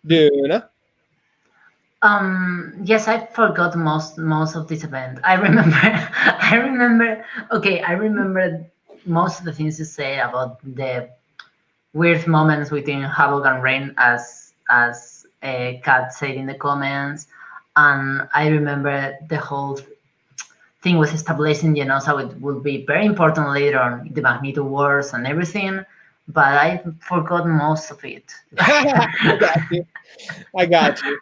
[SPEAKER 2] Duna?
[SPEAKER 1] Yes, I forgot most of this event. I remember I remember most of the things you say about the weird moments between Havoc and Rain, as Kat said in the comments. And I remember the whole thing with establishing Genosa, it will be very important later on, the Magneto Wars and everything, but I forgot most of it.
[SPEAKER 2] I got you.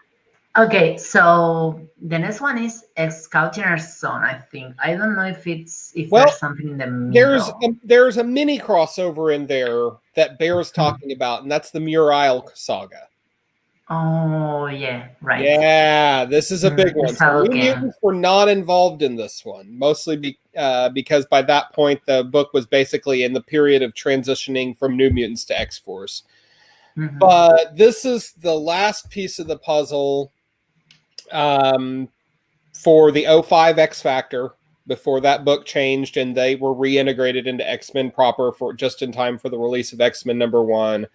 [SPEAKER 1] Okay, so the next one is Scouting Zone, I think. I don't know if there's something in the middle.
[SPEAKER 2] There's a mini crossover in there that bears talking about, and that's the Muir saga.
[SPEAKER 1] Oh, yeah, right.
[SPEAKER 2] Yeah, this is a big one. So New
[SPEAKER 1] Game.
[SPEAKER 2] Mutants were not involved in this one, mostly because by that point the book was basically in the period of transitioning from New Mutants to X-Force.
[SPEAKER 1] Mm-hmm.
[SPEAKER 2] But this is the last piece of the puzzle for the 05 X Factor, before that book changed and they were reintegrated into X-Men proper for just in time for the release of X-Men #1.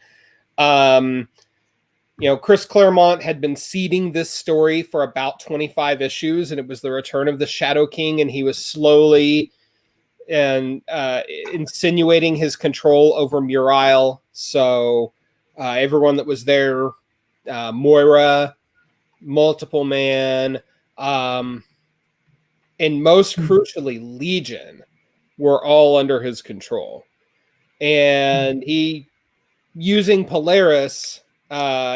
[SPEAKER 2] Chris Claremont had been seeding this story for about 25 issues, and it was the return of the Shadow King, and he was slowly insinuating his control over Muriel. So everyone that was there, Moira, Multiple Man, and most crucially, Legion, were all under his control. And he, using Polaris,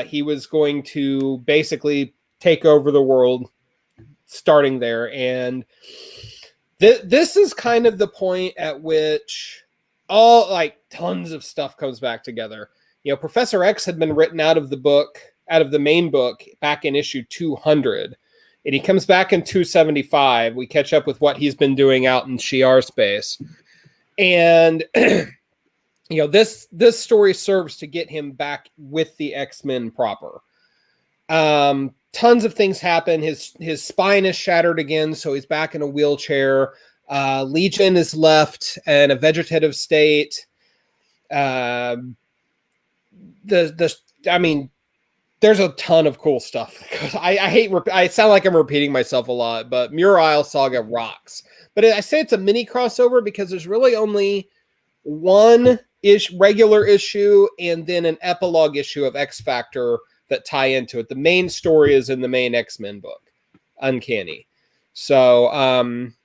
[SPEAKER 2] he was going to basically take over the world, starting there. And this is kind of the point at which tons of stuff comes back together. Professor X had been written out of the main book back in issue 200. And he comes back in 275. We catch up with what he's been doing out in Shi'ar space. And this story serves to get him back with the X-Men proper. Tons of things happen. His spine is shattered again, so he's back in a wheelchair. Legion is left in a vegetative state. There's a ton of cool stuff. I sound like I'm repeating myself a lot, but Muriel Saga rocks. But I say it's a mini crossover because there's really only one regular issue and then an epilogue issue of X Factor that tie into it. The main story is in the main X-Men book, Uncanny. So, and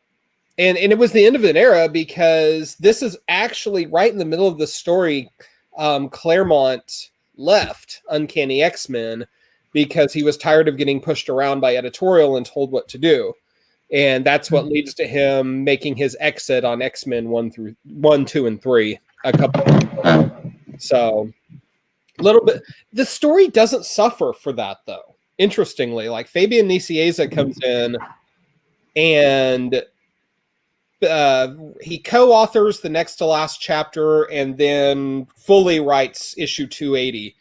[SPEAKER 2] it was the end of an era, because this is actually right in the middle of the story. Claremont left Uncanny X-Men because he was tired of getting pushed around by editorial and told what to do. And that's what leads to him making his exit on X-Men 1, 2, and 3 a couple of years ago. So a little bit. The story doesn't suffer for that, though. Interestingly, like Fabian Nicieza comes in and he co-authors the next to last chapter and then fully writes issue 280.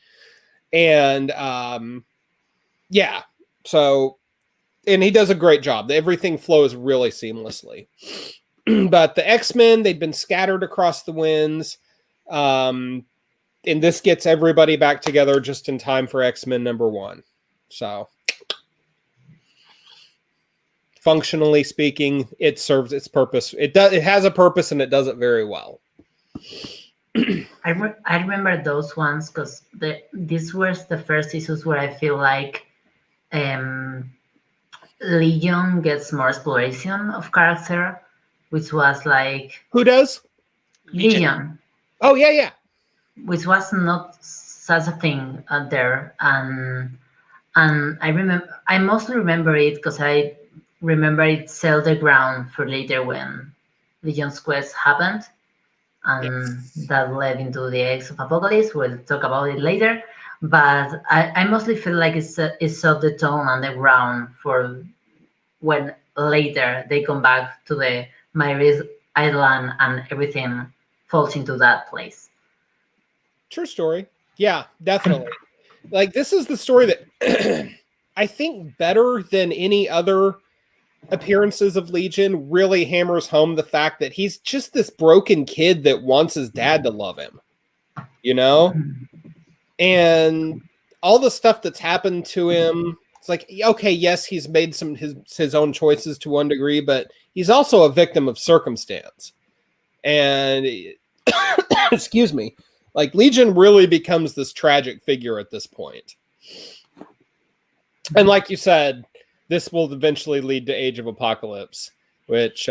[SPEAKER 2] And so And he does a great job. Everything flows really seamlessly. But the X-Men, they'd been scattered across the winds. And this gets everybody back together just in time for X-Men #1. So, functionally speaking, it serves its purpose. It has a purpose, and it does it very well.
[SPEAKER 1] I remember those ones because these were the first issues where I feel like Legion gets more exploration of character, which was like
[SPEAKER 2] Who does?
[SPEAKER 1] Legion,
[SPEAKER 2] Oh, yeah.
[SPEAKER 1] which was not such a thing there, and I mostly remember it because I remember it settled the ground for later when Legion's quest happened, and that led into the Eggs of Apocalypse. We'll talk about it later, but I mostly feel like it set the tone on the ground for when later they come back to the Myris Island and everything falls into that place.
[SPEAKER 2] True story. Yeah, definitely. Like, this is the story that I think better than any other appearances of Legion really hammers home the fact that he's just this broken kid that wants his dad to love him, you know? And all the stuff that's happened to him, it's like, okay, yes, he's made some his own choices to one degree, but he's also a victim of circumstance. And excuse me, like, Legion really becomes this tragic figure at this point. And like you said, this will eventually lead to Age of Apocalypse, which,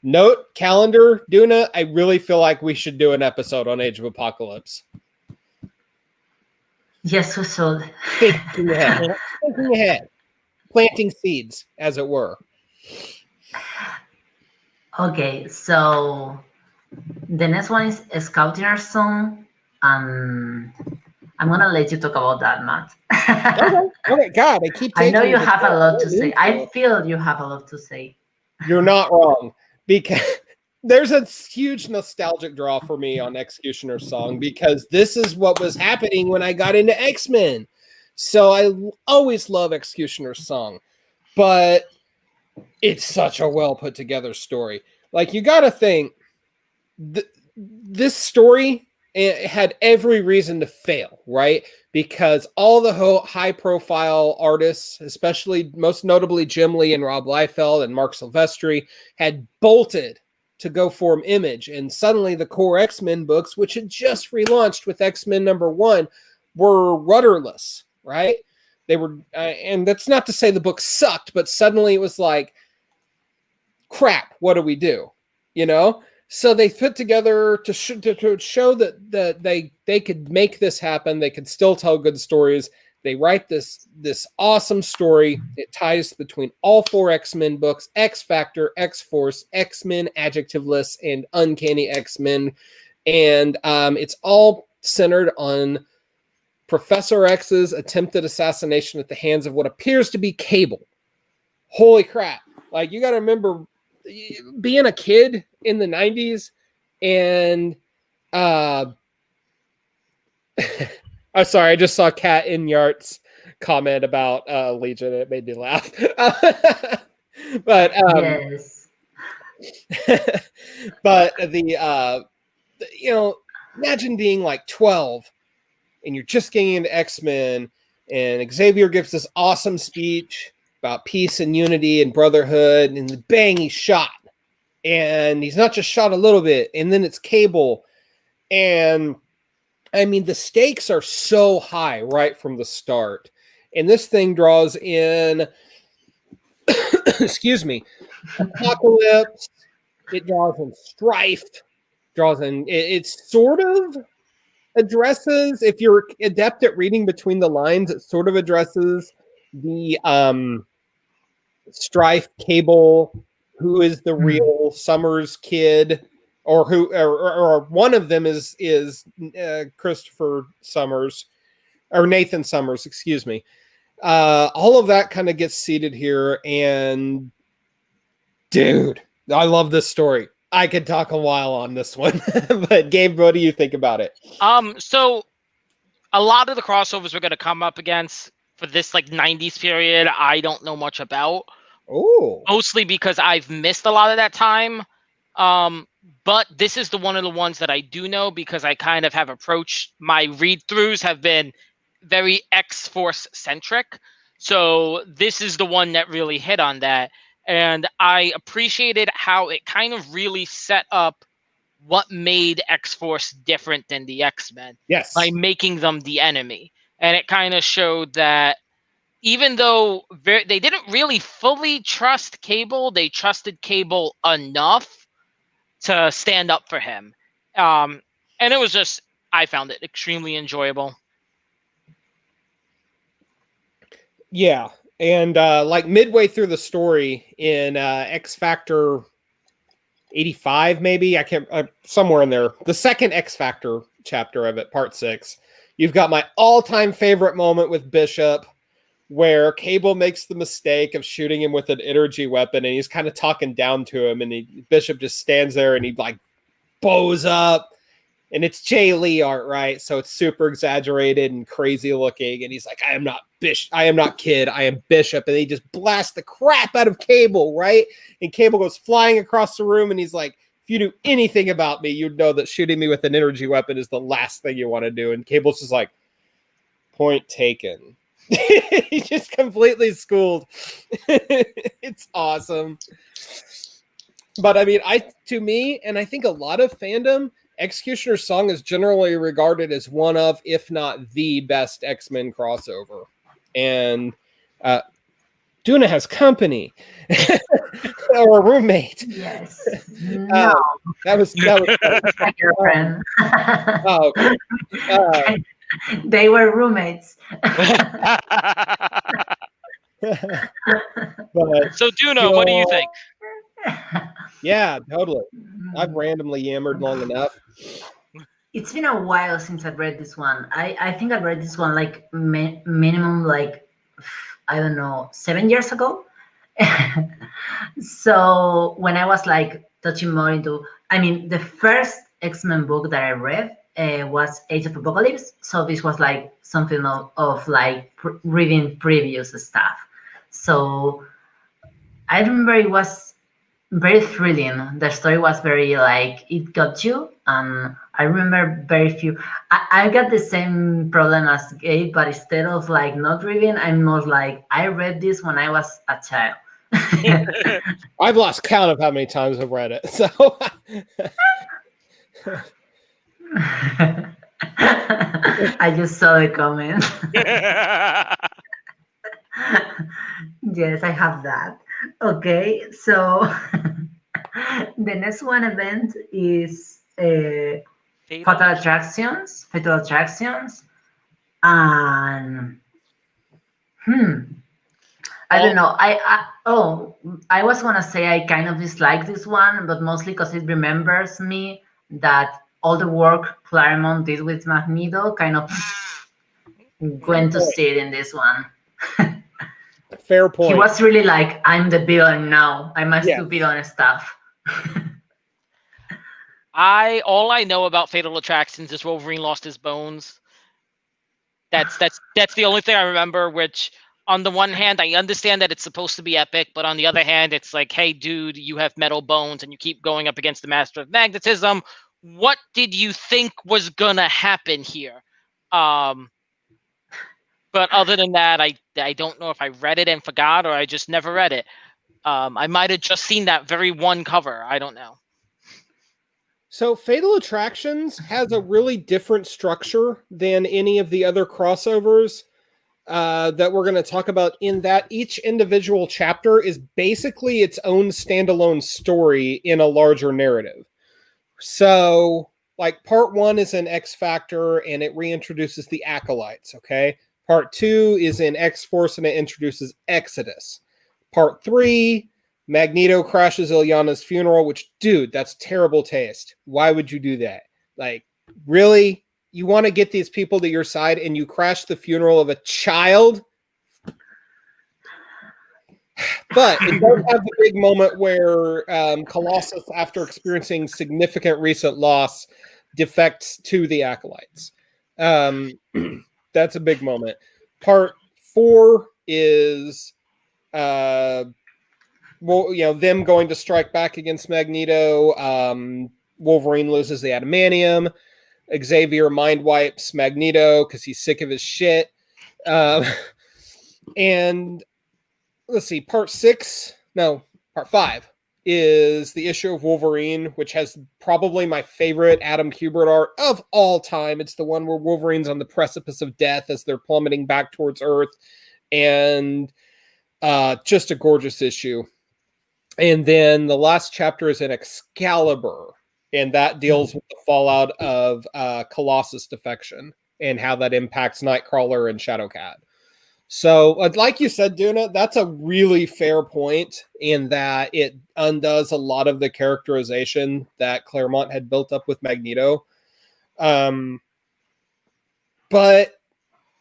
[SPEAKER 2] note, calendar, Duna, I really feel like we should do an episode on Age of Apocalypse.
[SPEAKER 1] Yes, we should.
[SPEAKER 2] Thinking ahead. Planting seeds, as it were.
[SPEAKER 1] Okay, so the next one is Scouting Our Song. I'm gonna let you talk about that, Matt.
[SPEAKER 2] Okay, God, I keep
[SPEAKER 1] I
[SPEAKER 2] taking
[SPEAKER 1] know you
[SPEAKER 2] this
[SPEAKER 1] have a lot to
[SPEAKER 2] long
[SPEAKER 1] say.
[SPEAKER 2] intro.
[SPEAKER 1] I feel you have a lot to say.
[SPEAKER 2] You're not wrong, because there's a huge nostalgic draw for me on Executioner's Song, because this is what was happening when I got into X-Men. So I always love Executioner's Song, but it's such a well put together story. Like, you got to think, this story, it had every reason to fail, right? Because all the high profile artists, especially most notably Jim Lee and Rob Liefeld and Mark Silvestri, had bolted to go form Image. And suddenly the core X-Men books, which had just relaunched with X-Men #1, were rudderless, right? They were, and that's not to say the book sucked, but suddenly it was like, crap, what do we do? You know? So they put together to show that they could make this happen. They could still tell good stories. They write this awesome story. It ties between all 4 X-Men books: X Factor, X Force, X-Men Adjectiveless, and Uncanny X-Men. And it's all centered on Professor X's attempted assassination at the hands of what appears to be Cable. Holy crap. Like, you got to remember being a kid in the 90s, and I'm sorry, I just saw Kat Inyart's comment about Legion. It made me laugh. But
[SPEAKER 1] Yes.
[SPEAKER 2] but imagine being like 12 and you're just getting into X-Men, and Xavier gives this awesome speech about peace and unity and brotherhood, and bang, he's shot. And he's not just shot a little bit, and then it's Cable. And I mean, the stakes are so high right from the start. And this thing draws in, excuse me, Apocalypse. It draws in Strife. It sort of addresses, if you're adept at reading between the lines, it sort of addresses the Strife, Cable, who is the real Summers kid, or who, or one of them is Christopher Summers, or Nathan Summers, excuse me. All of that kind of gets seated here, and dude, I love this story. I could talk a while on this one, but Gabe, what do you think about it?
[SPEAKER 3] So a lot of the crossovers we're going to come up against for this like 90s period, I don't know much about.
[SPEAKER 2] Oh,
[SPEAKER 3] Mostly because I've missed a lot of that time. But this is one of the ones that I do know because I kind of have approached my read-throughs have been very X-Force centric. So this is the one that really hit on that. And I appreciated how it kind of really set up what made X-Force different than the X-Men by
[SPEAKER 2] yes.
[SPEAKER 3] making them the enemy. And it kind of showed that even though they didn't really fully trust Cable, they trusted Cable enough to stand up for him. And it was just, I found it extremely enjoyable.
[SPEAKER 2] Yeah. And like midway through the story in X Factor 85, maybe, I can't, somewhere in there, the second X Factor chapter of it, part 6, you've got my all-time favorite moment with Bishop, where Cable makes the mistake of shooting him with an energy weapon, and he's kind of talking down to him, and Bishop just stands there and he like bows up, and it's Jay Lee art, right? So it's super exaggerated and crazy looking, and he's like, I am not Kid, I am Bishop, and he just blasts the crap out of Cable, right? And Cable goes flying across the room, and he's like, if you knew anything about me, you'd know that shooting me with an energy weapon is the last thing you want to do. And Cable's just like, point taken. He's just completely schooled. It's awesome. But I mean, to me, and I think a lot of fandom, Executioner's Song is generally regarded as one of, if not the best X-Men crossover. And Duna has company. Or a roommate.
[SPEAKER 1] Yes. No.
[SPEAKER 2] That was
[SPEAKER 1] My girlfriend.
[SPEAKER 2] oh, okay.
[SPEAKER 1] They were roommates.
[SPEAKER 2] But,
[SPEAKER 3] So Duna, what do you think?
[SPEAKER 2] Yeah, totally. I've randomly yammered long enough.
[SPEAKER 1] It's been a while since I've read this one. I think I read this one like minimum like, I don't know, 7 years ago. So when I was like touching more into, I mean, the first X-Men book that I read was Age of Apocalypse. So this was like something of like reading previous stuff. So I remember it was very thrilling. The story was very like, it got you. And I remember very few. I got the same problem as Gabe, but instead of like not reading, I'm more like, I read this when I was a child.
[SPEAKER 2] I've lost count of how many times I've read it. So
[SPEAKER 1] I just saw the comment. Yes, I have that. Okay, so the next one event is Fatal Attractions, and I don't know. I was gonna say I kind of dislike this one, but mostly because it remembers me that all the work Claremont did with Magneto kind of went to see it in this one.
[SPEAKER 2] fair point.
[SPEAKER 1] He was really like, I'm the villain now. I must do villain stuff.
[SPEAKER 3] All I know about Fatal Attractions is Wolverine lost his bones. That's the only thing I remember, which on the one hand, I understand that it's supposed to be epic, but on the other hand, it's like, hey, dude, you have metal bones and you keep going up against the Master of Magnetism. What did you think was gonna happen here? But other than that, I don't know if I read it and forgot or I just never read it. I might have just seen that very one cover. I don't know.
[SPEAKER 2] So Fatal Attractions has a really different structure than any of the other crossovers that we're going to talk about, in that each individual chapter is basically its own standalone story in a larger narrative. So, like, part 1 is in X Factor, and it reintroduces the Acolytes, okay? Part 2 is in X-Force, and it introduces Exodus. Part 3, Magneto crashes Illyana's funeral, which, dude, that's terrible taste. Why would you do that? Like, really? You want to get these people to your side and you crash the funeral of a child? But it does have the big moment where Colossus, after experiencing significant recent loss, defects to the Acolytes. That's a big moment. Part 4 is them going to strike back against Magneto. Wolverine loses the adamantium. Xavier mind wipes Magneto because he's sick of his shit. And let's see, part 5 is the issue of Wolverine, which has probably my favorite Adam Kubert art of all time. It's the one where Wolverine's on the precipice of death as they're plummeting back towards Earth, and just a gorgeous issue. And then the last chapter is in Excalibur, and that deals with the fallout of Colossus defection and how that impacts Nightcrawler and Shadowcat. So, like you said, Duna, that's a really fair point in that it undoes a lot of the characterization that Claremont had built up with Magneto. But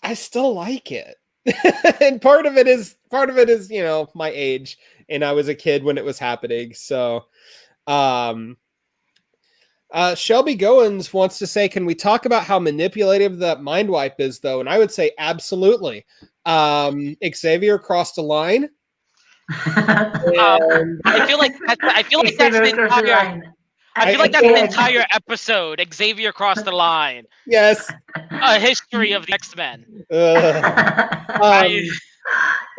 [SPEAKER 2] I still like it. And part of it is, my age, and I was a kid when it was happening. So, Shelby Goins wants to say, can we talk about how manipulative that mind wipe is, though? And I would say absolutely. Xavier crossed a line.
[SPEAKER 3] I feel like that's an entire episode. Xavier crossed the line.
[SPEAKER 2] Yes.
[SPEAKER 3] A history of the X-Men.
[SPEAKER 2] But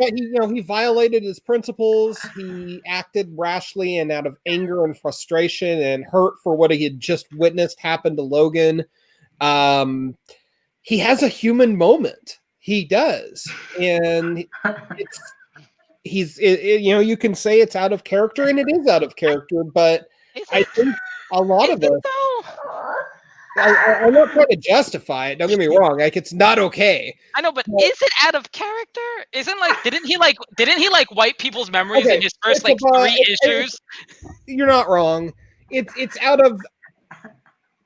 [SPEAKER 2] he violated his principles. He acted rashly and out of anger and frustration and hurt for what he had just witnessed happen to Logan. He has a human moment. He does, and you can say it's out of character, and it is out of character. But I think a lot of it. I'm not trying to justify it. Don't get me wrong. Like, it's not okay.
[SPEAKER 3] I know, but is it out of character? Didn't he wipe people's memories in his first 3 issues?
[SPEAKER 2] You're not wrong. It's out of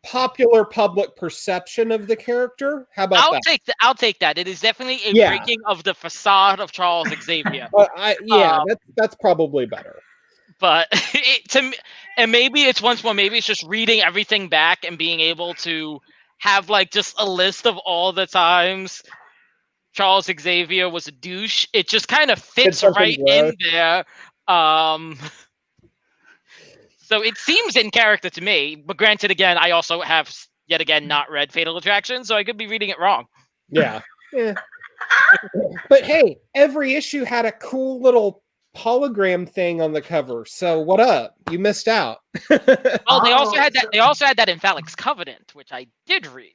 [SPEAKER 2] popular public perception of the character. How about that?
[SPEAKER 3] I'll take that. It is definitely a breaking of the facade of Charles Xavier.
[SPEAKER 2] That's probably better.
[SPEAKER 3] But maybe it's once more. Maybe it's just reading everything back and being able to have just a list of all the times Charles Xavier was a douche. It just kind of fits right in there. So it seems in character to me. But granted, again, I also have yet again not read Fatal Attraction, so I could be reading it wrong.
[SPEAKER 2] Yeah. But hey, every issue had a cool little hologram thing on the cover. So what up? You missed out.
[SPEAKER 3] Well, they also had that. They also had that in Phalanx Covenant, which I did read.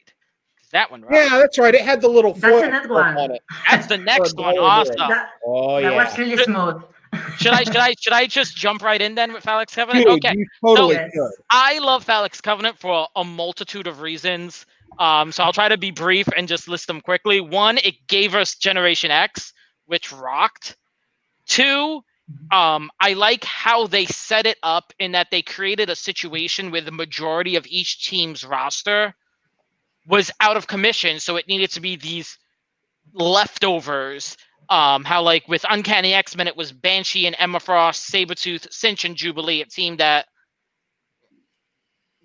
[SPEAKER 3] That one, right?
[SPEAKER 2] Yeah, that's right. It had the little
[SPEAKER 1] that's the next one
[SPEAKER 2] on it.
[SPEAKER 3] That's the next one. Awesome.
[SPEAKER 1] That was really smooth.
[SPEAKER 3] Should I just jump right in then with Phalanx Covenant?
[SPEAKER 2] Dude,
[SPEAKER 3] Okay.
[SPEAKER 2] You totally could.
[SPEAKER 3] I love Phalanx Covenant for a multitude of reasons. So I'll try to be brief and just list them quickly. 1, it gave us Generation X, which rocked. 2, I like how they set it up in that they created a situation where the majority of each team's roster was out of commission, so it needed to be these leftovers. How with Uncanny X-Men, it was Banshee and Emma Frost, Sabretooth, Cinch, and Jubilee. It seemed that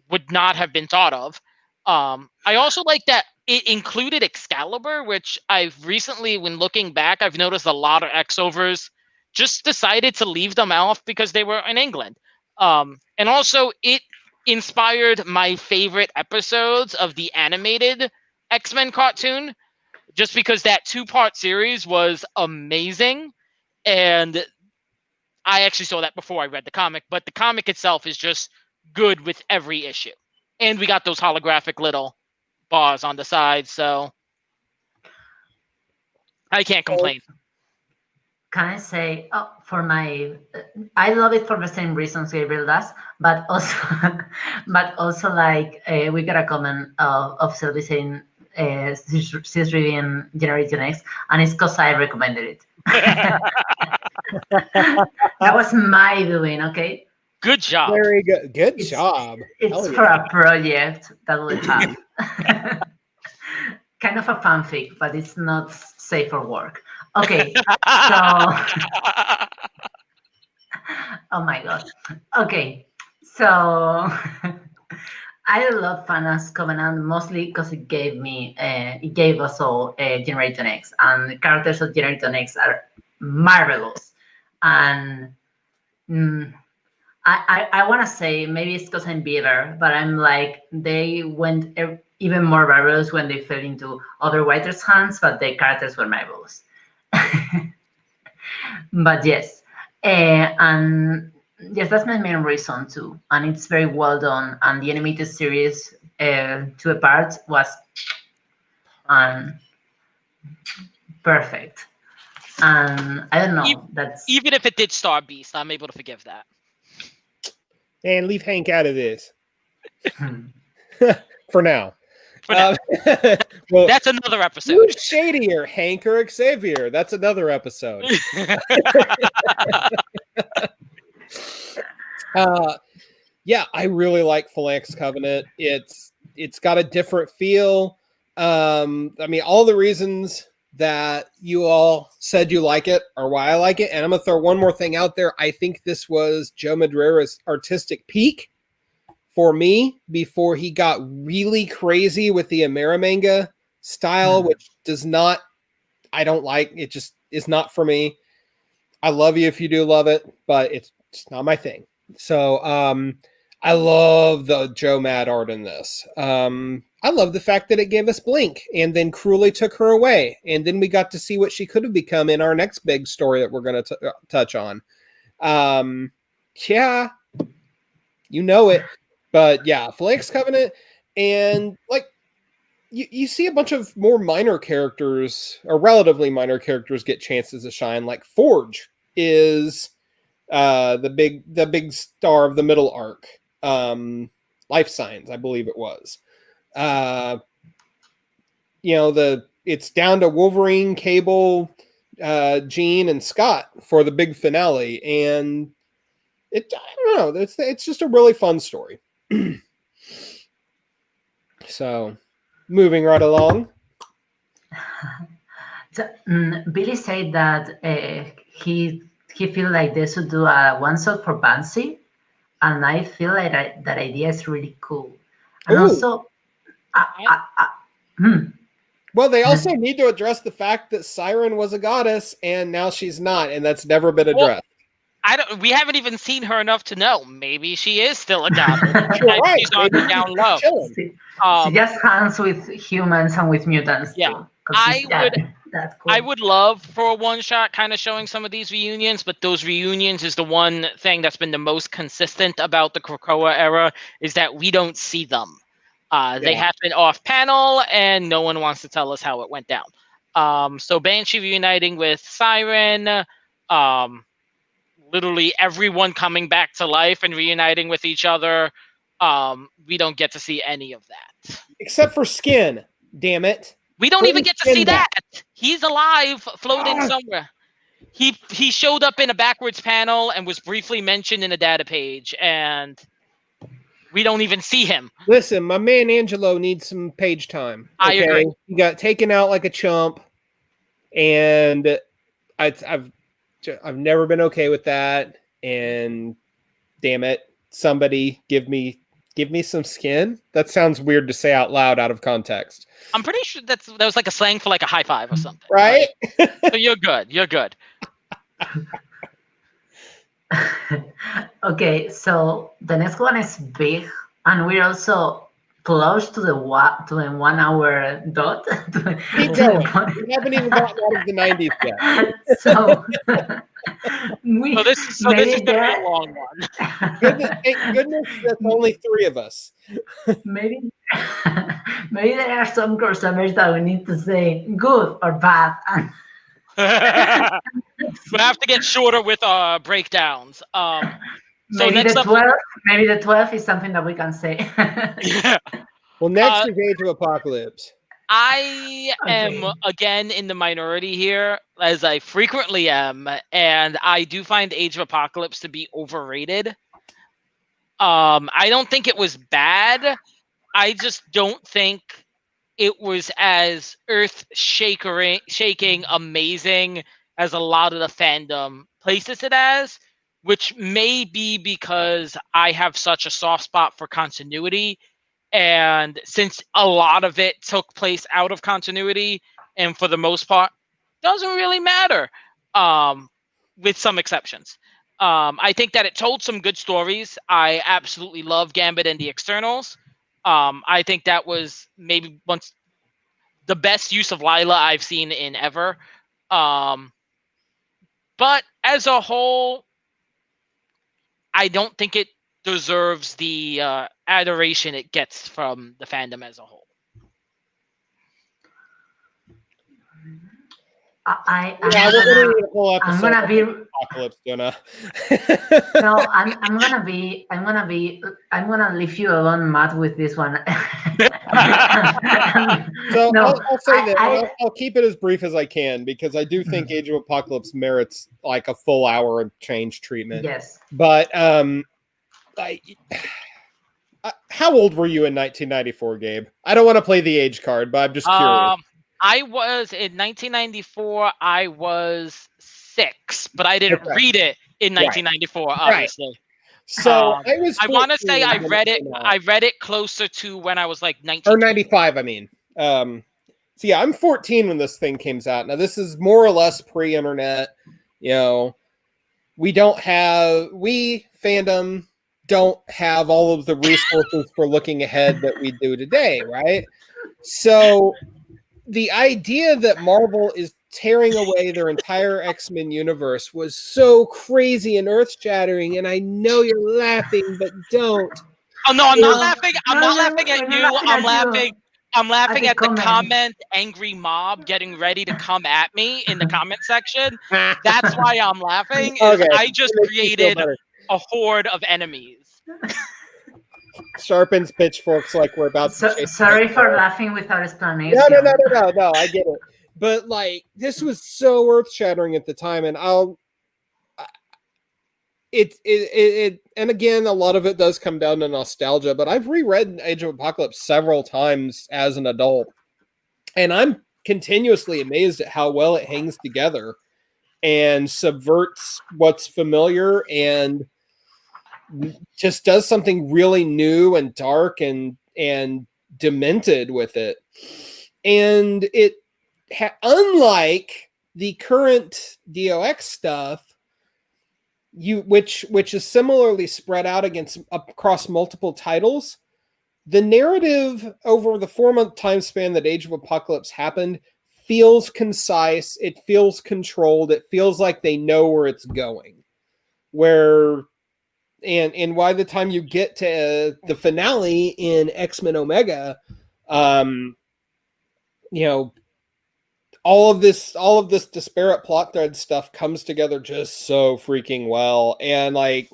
[SPEAKER 3] would not have been thought of. I also like that it included Excalibur, which I've recently, when looking back, I've noticed a lot of X-overs just decided to leave them off because they were in England. And also, it inspired my favorite episodes of the animated X-Men cartoon, just because that 2-part series was amazing. And I actually saw that before I read the comic, but the comic itself is just good with every issue. And we got those holographic little bars on the side, so I can't complain.
[SPEAKER 1] Can I say, I love it for the same reasons Gabriel does, but also we got a comment of Sylvie saying she's reading Generation X, and it's because I recommended it. That was my doing, okay?
[SPEAKER 3] Good job.
[SPEAKER 2] Very good. Good job.
[SPEAKER 1] It's for a project that we have. Kind of a fanfic, but it's not safe for work. Okay, so oh my god. Okay, so I love Finance Covenant mostly because it gave us all Generation X, and the characters of Generation X are marvelous. And mm, I want to say maybe it's because I'm bitter, but I'm like they went even more marvelous when they fell into other writers' hands, but the characters were marvelous. But yes, and yes, that's my main reason too, and it's very well done. And the animated series, to a part, was um, perfect. And I don't know, that's
[SPEAKER 3] Even if it did star Beast, I'm able to forgive that.
[SPEAKER 2] And leave Hank out of this for now.
[SPEAKER 3] For now.
[SPEAKER 2] Well,
[SPEAKER 3] That's another episode.
[SPEAKER 2] who's shadier, Hank or Xavier? That's another episode. Yeah, I really like Phalanx Covenant. It's got a different feel. I mean, all the reasons that you all said you like it are why I like it. And I'm gonna throw one more thing out there. I think this was Joe Madureira's artistic peak for me before he got really crazy with the Amerimanga style, which I don't like. It just is not for me. I love you if you do love it, but it's just not my thing. So I love the Joe Mad art in this. I love the fact that it gave us Blink and then cruelly took her away. And then we got to see what she could have become in our next big story that we're going to touch on. Yeah, you know it. But yeah, Phalanx Covenant, and like you see a bunch of more minor characters or relatively minor characters get chances to shine. Like Forge is the big star of the middle arc. Life Signs, I believe it was. It's down to Wolverine, Cable, Jean, and Scott for the big finale, and I don't know. It's just a really fun story. So, moving right along.
[SPEAKER 1] So, Billy said that he feel like they should do a one shot for Banshee, and I feel like that idea is really cool. And
[SPEAKER 2] Ooh.
[SPEAKER 1] also,
[SPEAKER 2] well, they also need to address the fact that Siren was a goddess, and now she's not, and that's never been addressed.
[SPEAKER 3] We haven't even seen her enough to know. Maybe she is still a goddess.
[SPEAKER 2] Right.
[SPEAKER 3] She's on the down low.
[SPEAKER 1] She just hangs with humans and with mutants.
[SPEAKER 3] Yeah,
[SPEAKER 1] too,
[SPEAKER 3] cool. I would love for a one shot kind of showing some of these reunions, but those reunions is the one thing that's been the most consistent about the Krakoa era is that we don't see them. They happen off panel, and no one wants to tell us how it went down. So Banshee reuniting with Siren. Literally everyone coming back to life and reuniting with each other. We don't get to see any of that.
[SPEAKER 2] Except for Skin, damn it.
[SPEAKER 3] We don't even get to see that. He's alive, floating somewhere. He showed up in a backwards panel and was briefly mentioned in a data page, and we don't even see him.
[SPEAKER 2] Listen, my man Angelo needs some page time.
[SPEAKER 3] I agree.
[SPEAKER 2] He got taken out like a chump, and I've never been okay with that, and damn it, somebody give me some Skin. That sounds weird to say out loud out of context.
[SPEAKER 3] I'm pretty sure that was like a slang for like a high five or something.
[SPEAKER 2] Right?
[SPEAKER 3] So you're good. You're good.
[SPEAKER 1] Okay, so the next one is big, and we're also close to the 1 hour dot.
[SPEAKER 2] We haven't even gotten out of the 90s yet.
[SPEAKER 1] So
[SPEAKER 3] this is going to be a long one.
[SPEAKER 2] Thank goodness that's only 3 of us.
[SPEAKER 1] Maybe there are some crossovers that we need to say good or bad.
[SPEAKER 3] We have to get shorter with our breakdowns.
[SPEAKER 1] Maybe the 12 is something that we can say.
[SPEAKER 3] Yeah.
[SPEAKER 2] Well, next is Age of Apocalypse.
[SPEAKER 3] I am again in the minority here, as I frequently am, and I do find Age of Apocalypse to be overrated. I don't think it was bad. I just don't think it was as earth-shaking, amazing as a lot of the fandom places it as, which may be because I have such a soft spot for continuity, And since a lot of it took place out of continuity, and for the most part, doesn't really matter, with some exceptions. I think that it told some good stories. I absolutely love Gambit and the Externals. I think that was maybe once the best use of Lila I've seen in ever. But as a whole, I don't think it deserves the adoration it gets from the fandom as a whole.
[SPEAKER 1] I'm gonna be
[SPEAKER 2] Apocalypse, Jonah.
[SPEAKER 1] no, I'm gonna leave you alone, Matt, with this one.
[SPEAKER 2] So
[SPEAKER 1] No,
[SPEAKER 2] I'll say that
[SPEAKER 1] I-
[SPEAKER 2] I'll keep it as brief as I can because I do think Age of Apocalypse merits like a full hour of change treatment.
[SPEAKER 1] yes.
[SPEAKER 2] But how old were you in 1994, Gabe? I don't want to play the age card, but I'm just curious.
[SPEAKER 3] I was in 1994. I was 6, but I didn't read it in 1994. Obviously,
[SPEAKER 2] so I was.
[SPEAKER 3] I want to say I
[SPEAKER 2] 14
[SPEAKER 3] read
[SPEAKER 2] when
[SPEAKER 3] it.
[SPEAKER 2] came out.
[SPEAKER 3] I read it closer to when I was like 19
[SPEAKER 2] or 95. I mean, so yeah, I'm 14 when this thing came out. Now this is more or less pre-internet. You know, we fandom don't have all of the resources for looking ahead that we do today, right? So the idea that Marvel is tearing away their entire X-Men universe was so crazy and earth-shattering, and I know you're laughing, but don't.
[SPEAKER 3] Oh no, I'm not
[SPEAKER 1] No,
[SPEAKER 3] laughing. I'm
[SPEAKER 1] no,
[SPEAKER 3] not
[SPEAKER 1] no,
[SPEAKER 3] laughing at
[SPEAKER 1] we're not
[SPEAKER 3] you.
[SPEAKER 1] laughing
[SPEAKER 3] I'm
[SPEAKER 1] at you.
[SPEAKER 3] laughing. I'm laughing
[SPEAKER 1] the
[SPEAKER 3] at the
[SPEAKER 1] comment.
[SPEAKER 3] comment angry mob getting ready to come at me in the comment section. That's why I'm laughing. Is
[SPEAKER 2] Okay,
[SPEAKER 3] I just
[SPEAKER 2] that makes me feel
[SPEAKER 3] created
[SPEAKER 2] better.
[SPEAKER 3] a horde of enemies.
[SPEAKER 2] Sharpens pitchforks like we're about to chase.
[SPEAKER 1] Sorry for laughing without explanation.
[SPEAKER 2] No, I get it. But like this was so earth-shattering at the time, and it and again, a lot of it does come down to nostalgia, but I've reread Age of Apocalypse several times as an adult, and I'm continuously amazed at how well it hangs together and subverts what's familiar and just does something really new and dark and demented with it. And it unlike the current DOX stuff, which is similarly spread out across multiple titles, the narrative over the 4-month time span that Age of Apocalypse happened feels concise, it feels controlled, it feels like they know where it's going. And by the time you get to the finale in X-Men Omega, you know, all of this disparate plot thread stuff comes together just so freaking well. And like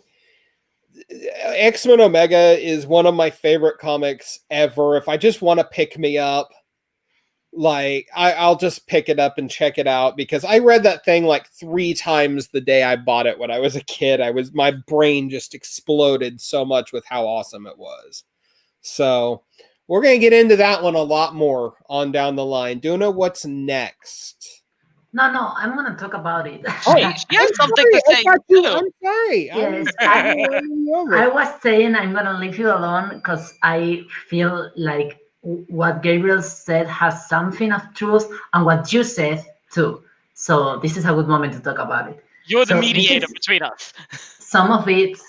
[SPEAKER 2] X-Men Omega is one of my favorite comics ever. If I just want to pick me up, like I'll just pick it up and check it out because I read that thing like 3 times the day I bought it when I was a kid. My brain just exploded so much with how awesome it was. So we're going to get into that one a lot more on down the line. Duna, what's next?
[SPEAKER 1] No, I'm gonna talk about it.
[SPEAKER 3] Wait, she has something to say too.
[SPEAKER 2] I'm sorry.
[SPEAKER 1] Yes,
[SPEAKER 2] I
[SPEAKER 1] I was saying I'm gonna leave you alone because I feel like what Gabriel said has something of truth and what you said too. So this is a good moment to talk about it.
[SPEAKER 3] You're the
[SPEAKER 1] So
[SPEAKER 3] mediator between us.
[SPEAKER 1] some of it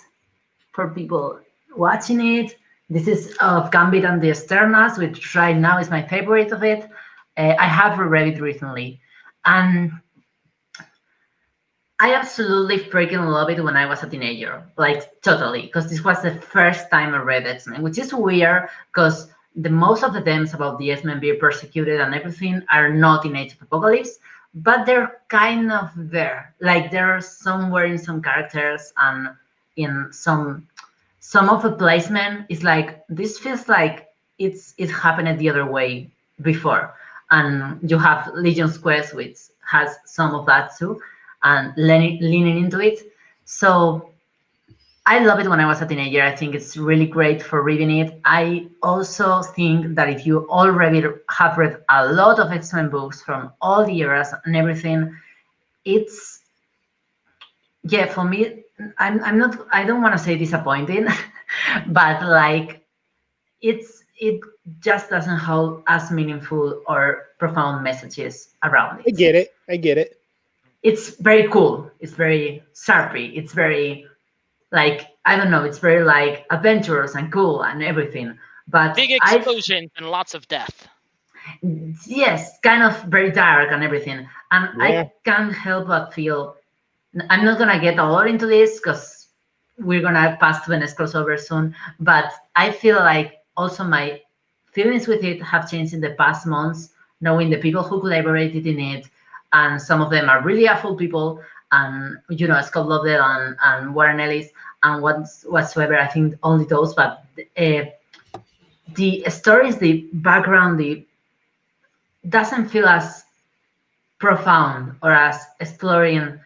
[SPEAKER 1] for people watching it. This is of Gambit and the Externals, which right now is my favorite of it. I have reread it recently, and I absolutely freaking love it when I was a teenager, like totally, because this was the first time I read X-Men, which is weird because the most of the themes about the X-Men being persecuted and everything are not in Age of Apocalypse, but they're kind of there. Like they're somewhere in some characters and in some of the placement is like this feels like it happened the other way before. And you have Legion's Quest, which has some of that too and leaning into it. So I love it when I was a teenager. I think it's really great for reading it. I also think that if you already have read a lot of X-Men books from all the eras and everything, it's for me. I don't want to say disappointing, but like it just doesn't hold as meaningful or profound messages around
[SPEAKER 2] I
[SPEAKER 1] it.
[SPEAKER 2] get it. I get it.
[SPEAKER 1] It's very cool. It's very sharpy. It's very like, I don't know. It's very like adventurous and cool and everything. But
[SPEAKER 3] Big
[SPEAKER 1] I,
[SPEAKER 3] explosions and lots of death.
[SPEAKER 1] yes, kind of very dark and everything. And
[SPEAKER 2] Yeah.
[SPEAKER 1] I can't help but feel, I'm not gonna get a lot into this because we're gonna pass to the next crossover soon. But I feel like also my feelings with it have changed in the past months, knowing the people who collaborated in it, and some of them are really awful people, and Scott Loveday and Warren Ellis and whatsoever. I think only those, but the stories, the background, the doesn't feel as profound or as exploring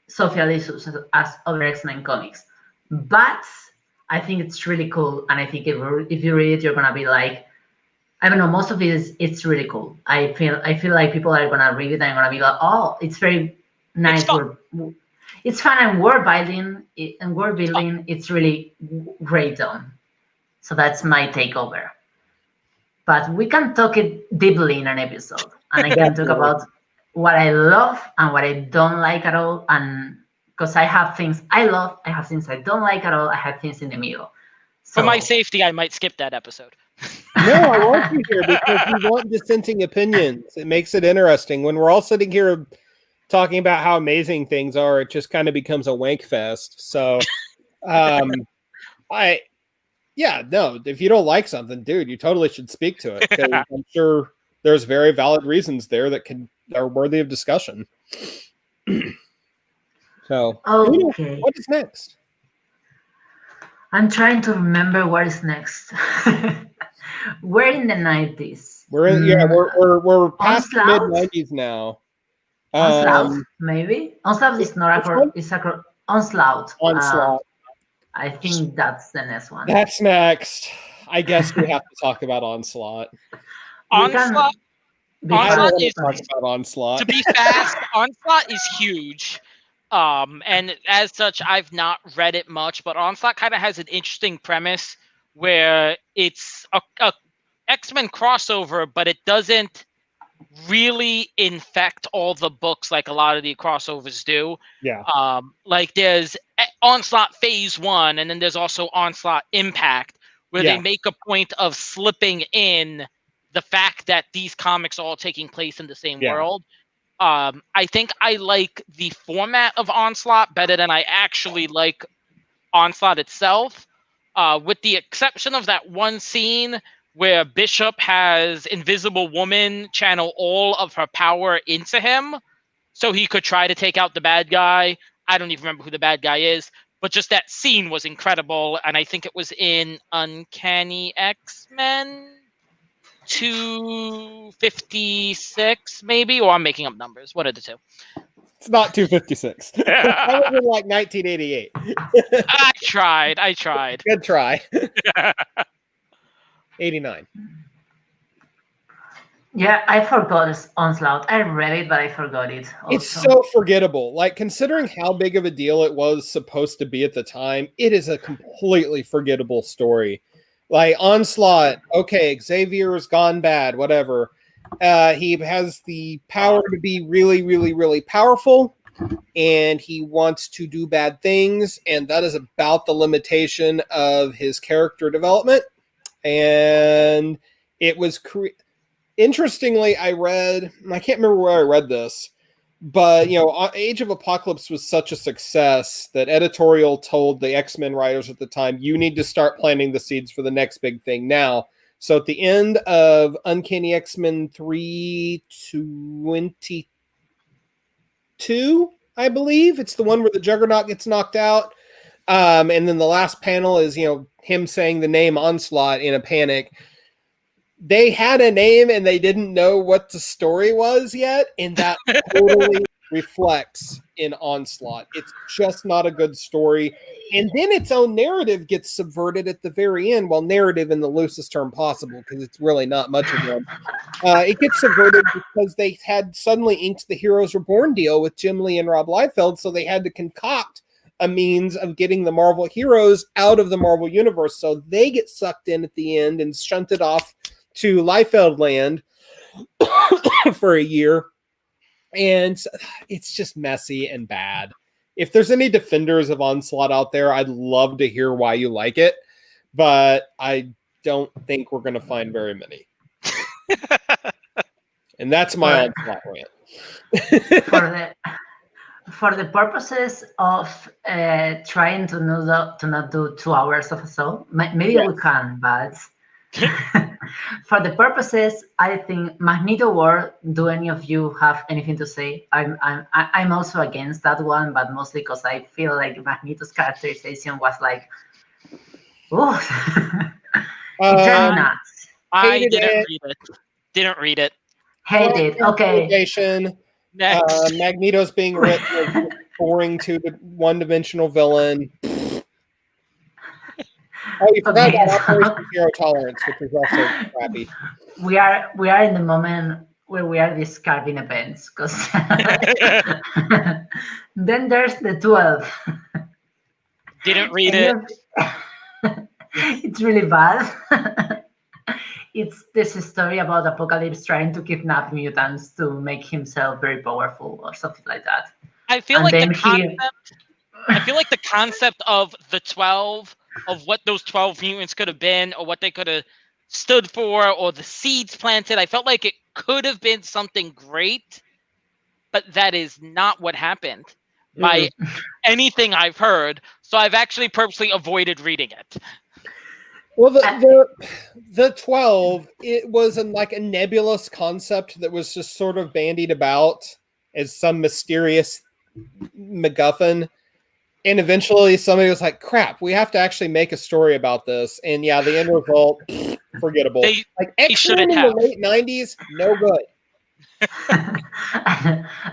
[SPEAKER 1] social issues as other X-Men comics. But I think it's really cool, and I think if you read it, you're gonna be like, I don't know. Most of it it's really cool. I feel like people are gonna read it and gonna be like, oh, it's very nice.
[SPEAKER 3] It's fun.
[SPEAKER 1] It's fun and word building. It's really great done. So that's my takeover. But we can talk it deeply in an episode, and I can talk about what I love and what I don't like at all, and because I have things I love, I have things I don't like at all, I have things in the middle. So,
[SPEAKER 3] For my safety, I might skip that episode.
[SPEAKER 2] No, I want you here because we want dissenting opinions. It makes it interesting. When we're all sitting here talking about how amazing things are, it just kind of becomes a wank fest. So, if you don't like something, dude, you totally should speak to it. 'Cause I'm sure there's very valid reasons there that are worthy of discussion. So,
[SPEAKER 1] okay,
[SPEAKER 2] what is next?
[SPEAKER 1] I'm trying to remember what is next. We're in the 90s.
[SPEAKER 2] We're past the
[SPEAKER 1] Onslaught?
[SPEAKER 2] mid-90s now.
[SPEAKER 1] Onslaught, maybe? Onslaught is not Onslaught.
[SPEAKER 2] Onslaught.
[SPEAKER 1] I think that's the next one.
[SPEAKER 2] That's next. I guess we have to talk about Onslaught.
[SPEAKER 3] Onslaught. Onslaught is
[SPEAKER 2] talk about Onslaught.
[SPEAKER 3] To be fast. Onslaught is huge. And as such, I've not read it much, but Onslaught kind of has an interesting premise where it's a X-Men crossover, but it doesn't really infect all the books like a lot of the crossovers do.
[SPEAKER 2] Yeah.
[SPEAKER 3] Like there's Onslaught Phase 1, and then there's also Onslaught Impact, where they make a point of slipping in the fact that these comics are all taking place in the same world. I think I like the format of Onslaught better than I actually like Onslaught itself, with the exception of that one scene where Bishop has Invisible Woman channel all of her power into him so he could try to take out the bad guy. I don't even remember who the bad guy is, but just that scene was incredible, and I think it was in Uncanny X-Men 256, maybe, or I'm making up numbers. What are the two?
[SPEAKER 2] It's not 256. That was in like 1988.
[SPEAKER 3] I tried.
[SPEAKER 2] Good try. 89.
[SPEAKER 1] Yeah, I forgot Onslaught. I read it, but I forgot it. Also.
[SPEAKER 2] It's so forgettable. Like, considering how big of a deal it was supposed to be at the time, it is a completely forgettable story. Like, Onslaught, okay, Xavier's gone bad, whatever. He has the power to be really, really, really powerful, and he wants to do bad things, and that is about the limitation of his character development. And it was interestingly, I can't remember where I read this, but Age of Apocalypse was such a success that editorial told the X-Men writers at the time, you need to start planting the seeds for the next big thing now. So at the end of Uncanny X-Men 322, I believe, it's the one where the Juggernaut gets knocked out. And then the last panel is, him saying the name Onslaught in a panic. They had a name and they didn't know what the story was yet, and that totally reflects in Onslaught. It's just not a good story. And then its own narrative gets subverted at the very end. Well, narrative in the loosest term possible, because it's really not much of one. It gets subverted because they had suddenly inked the Heroes Reborn deal with Jim Lee and Rob Liefeld, so they had to concoct a means of getting the Marvel heroes out of the Marvel universe. So they get sucked in at the end and shunted off to Liefeld Land for a year. And it's just messy and bad. If there's any defenders of Onslaught out there, I'd love to hear why you like it, but I don't think we're going to find very many. And that's my Onslaught rant.
[SPEAKER 1] For the purposes of trying to not do 2 hours of a show, maybe we can, but for the purposes, I think Magneto War. Do any of you have anything to say? I'm also against that one, but mostly because I feel like Magneto's characterization was like, oh, it drove me nuts.
[SPEAKER 3] I didn't read it.
[SPEAKER 1] Hate it. Okay.
[SPEAKER 3] Next.
[SPEAKER 2] Magneto's being written as boring to the one-dimensional villain. Oh, you forgot about Operation Zero Tolerance, which is also crappy.
[SPEAKER 1] We are in the moment where we are discarding events, because then there's the 12.
[SPEAKER 3] Didn't read it.
[SPEAKER 1] It's really bad. It's this story about Apocalypse trying to kidnap mutants to make himself very powerful or something like that.
[SPEAKER 3] I feel like the concept of the 12, of what those 12 mutants could have been, or what they could have stood for, or the seeds planted, I felt like it could have been something great, but that is not what happened by anything I've heard. So I've actually purposely avoided reading it.
[SPEAKER 2] Well, the 12, it was like a nebulous concept that was just sort of bandied about as some mysterious MacGuffin. And eventually somebody was like, crap, we have to actually make a story about this. And yeah, the end result, forgettable. Like X-Men in the late 90s, no good.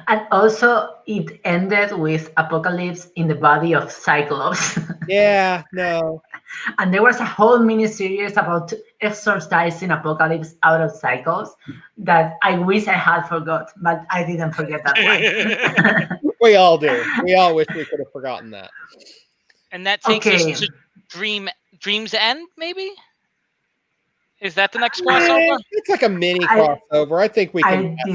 [SPEAKER 1] And also it ended with Apocalypse in the body of Cyclops.
[SPEAKER 2] Yeah, no.
[SPEAKER 1] And there was a whole mini-series about exorcising Apocalypse out of Cyclops that I wish I had forgot, but I didn't forget that one.
[SPEAKER 2] We all do. We all wish we could have forgotten that.
[SPEAKER 3] And that takes us to Dream's End, maybe? Is that the next crossover?
[SPEAKER 2] It's like a mini crossover. I think we can.
[SPEAKER 1] I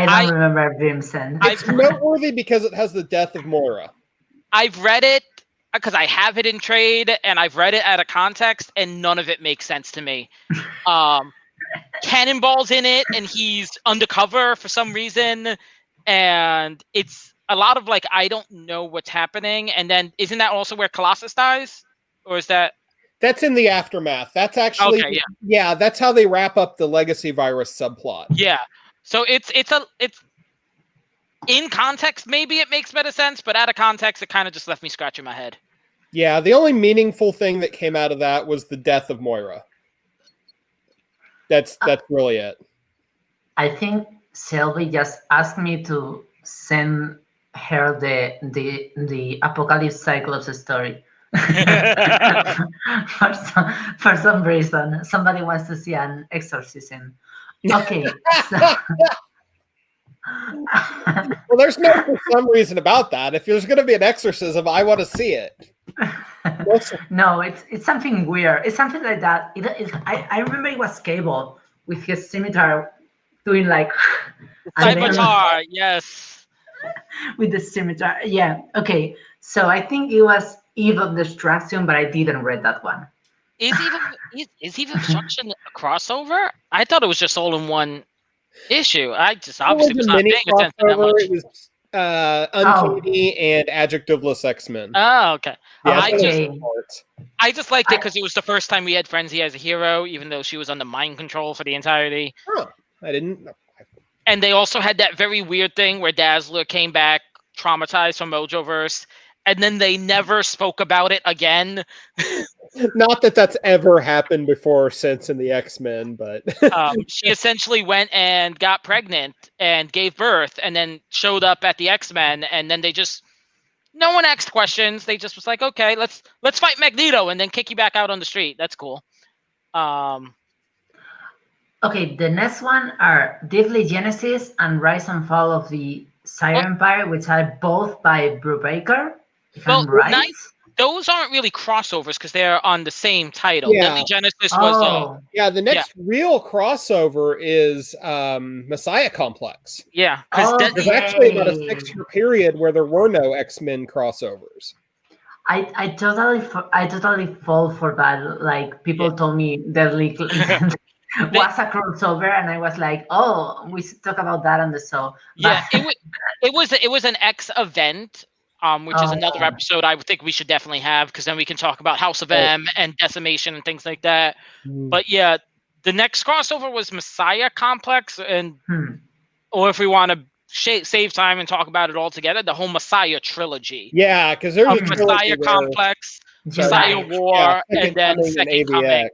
[SPEAKER 1] don't remember Dream's End.
[SPEAKER 2] It's noteworthy because it has the death of Moira.
[SPEAKER 3] I've read it because I have it in trade, and I've read it out of context, and none of it makes sense to me. Cannonball's in it, and he's undercover for some reason, and it's a lot of like, I don't know what's happening. And then isn't that also where Colossus dies, or is that?
[SPEAKER 2] That's in the aftermath. That's actually yeah. That's how they wrap up the Legacy Virus subplot.
[SPEAKER 3] Yeah. So it's in context, maybe it makes better sense, but out of context, it kind of just left me scratching my head.
[SPEAKER 2] Yeah, the only meaningful thing that came out of that was the death of Moira. That's really it.
[SPEAKER 1] I think Sylvie just asked me to send her the Apocalypse Cyclops story. for some reason, somebody wants to see an exorcism. Okay.
[SPEAKER 2] Well, there's no for some reason about that. If there's going to be an exorcism, I want to see it.
[SPEAKER 1] No, it's something weird. It's something like that. I remember it was Cable with his scimitar doing like
[SPEAKER 3] scimitar, yes.
[SPEAKER 1] With the scimitar, yeah. Okay, so I think it was Eve of Destruction, but I didn't read that one.
[SPEAKER 3] Is Eve of Destruction a crossover? I thought it was just all in one issue. I just obviously was not paying attention that much.
[SPEAKER 2] It was Uncanny and Adjectiveless X-Men.
[SPEAKER 3] Oh, okay.
[SPEAKER 2] Yeah,
[SPEAKER 3] I just liked it because it was the first time we had Frenzy as a hero, even though she was under mind control for the entirety.
[SPEAKER 2] Oh, I didn't know.
[SPEAKER 3] And they also had that very weird thing where Dazzler came back traumatized from Mojoverse, and then they never spoke about it again.
[SPEAKER 2] Not that that's ever happened before or since in the X-Men, but
[SPEAKER 3] she essentially went and got pregnant and gave birth, and then showed up at the X-Men, and then no one asked questions. They just was like, okay, let's fight Magneto, and then kick you back out on the street. That's cool.
[SPEAKER 1] Okay, the next one are Deadly Genesis and Rise and Fall of the Sire Empire, which are both by Brubaker. if
[SPEAKER 3] Well,
[SPEAKER 1] I'm right.
[SPEAKER 3] those aren't really crossovers because they're on the same title.
[SPEAKER 2] Yeah.
[SPEAKER 3] Deadly Genesis was
[SPEAKER 1] Oh,
[SPEAKER 2] Yeah, the
[SPEAKER 3] Yeah.
[SPEAKER 2] next real crossover is Messiah Complex.
[SPEAKER 3] yeah, because
[SPEAKER 2] There's actually about a
[SPEAKER 1] okay.
[SPEAKER 2] 6-year period where there were no X-Men crossovers.
[SPEAKER 1] I totally fall for that. Like people told me Deadly was a crossover, and I was like, oh, we should talk about that on the show.
[SPEAKER 3] yeah,
[SPEAKER 1] But
[SPEAKER 3] it was an X event, which is another
[SPEAKER 1] oh,
[SPEAKER 3] episode I would think we should definitely have because then we can talk about House of
[SPEAKER 2] Right.
[SPEAKER 3] M and Decimation and things like that.
[SPEAKER 2] Mm.
[SPEAKER 3] But yeah, the next crossover was Messiah Complex, and
[SPEAKER 1] hmm.
[SPEAKER 3] or if we want to save time and talk about it all together, the whole Messiah trilogy
[SPEAKER 2] Yeah, because there's
[SPEAKER 3] of
[SPEAKER 2] a trilogy
[SPEAKER 3] Messiah
[SPEAKER 2] there.
[SPEAKER 3] Complex,
[SPEAKER 1] You're
[SPEAKER 3] Messiah
[SPEAKER 1] right.
[SPEAKER 3] War,
[SPEAKER 2] Second
[SPEAKER 3] and then
[SPEAKER 2] Coming and
[SPEAKER 3] Second
[SPEAKER 2] AVX.
[SPEAKER 3] Coming.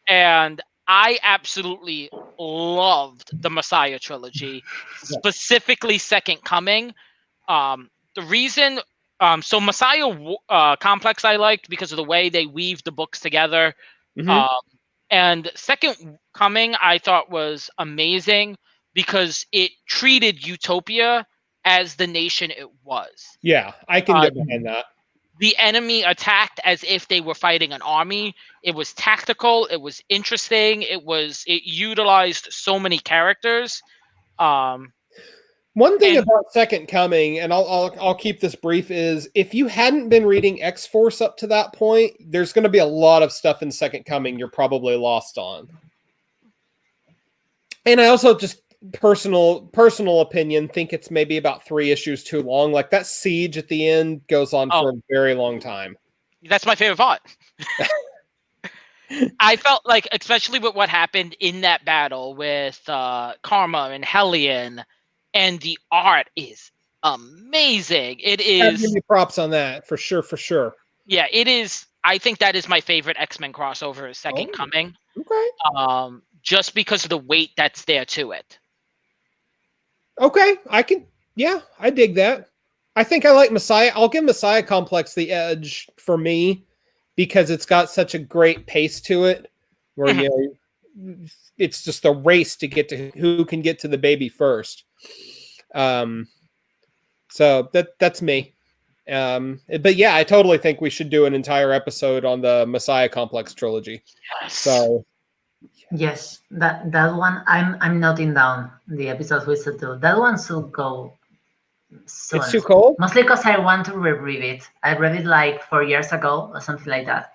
[SPEAKER 3] And I absolutely loved the Messiah trilogy, specifically Second Coming. The reason, so Messiah Complex I liked because of the way they weave the books together.
[SPEAKER 2] Mhm.
[SPEAKER 3] And Second Coming I thought was amazing because it treated Utopia as the nation it was.
[SPEAKER 2] Yeah, I can get behind that.
[SPEAKER 3] The enemy attacked as if they were fighting an army. It was tactical. It was interesting. It utilized so many characters.
[SPEAKER 2] One thing
[SPEAKER 3] And-
[SPEAKER 2] about Second Coming, and I'll keep this brief, is if you hadn't been reading X Force up to that point, there's going to be a lot of stuff in Second Coming you're probably lost on. And I also just personal opinion think it's maybe about 3 issues too long. Like that siege at the end goes on for a very long time.
[SPEAKER 3] That's my favorite part. I felt like, especially with what happened in that battle with Karma and Hellion, and the art is amazing. It
[SPEAKER 2] I'll give
[SPEAKER 3] is.
[SPEAKER 2] you props on that for sure.
[SPEAKER 3] Yeah, it is. I think that is my favorite X-Men crossover, is Second Coming.
[SPEAKER 2] Okay.
[SPEAKER 3] Just because of the weight that's there to it.
[SPEAKER 2] Okay, I dig that. I think I like Messiah. I'll give Messiah Complex the edge for me because it's got such a great pace to it where you know it's just a race to get to who can get to the baby first. So that's me. But yeah, I totally think we should do an entire episode on the Messiah Complex trilogy.
[SPEAKER 3] Yes.
[SPEAKER 2] So
[SPEAKER 1] Yes, that one I'm noting down the episodes we should do. That one should go soon.
[SPEAKER 2] It's too cold?
[SPEAKER 1] Mostly because I want to reread it. I read it like 4 years ago or something like that.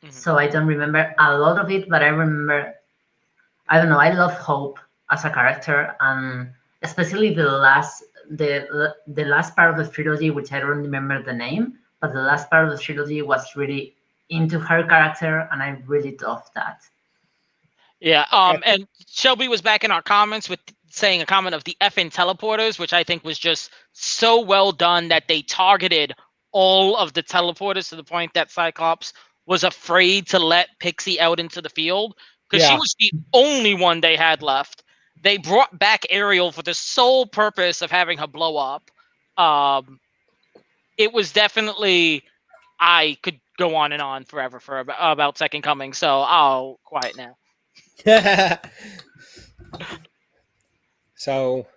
[SPEAKER 1] So I don't remember a lot of it, but I remember, I don't know, I love Hope as a character, and especially the last part of the trilogy, which I don't remember the name, but the last part of the trilogy was really into her character, and I really loved that.
[SPEAKER 3] Yeah, and Shelby was back in our comments with saying a comment of the effing teleporters, which I think was just so well done that they targeted all of the teleporters to the point that Cyclops was afraid to let Pixie out into the field because she was the only one they had left. They brought back Ariel for the sole purpose of having her blow up. It was definitely, I could go on and on forever for about Second Coming, so I'll quiet now.
[SPEAKER 2] So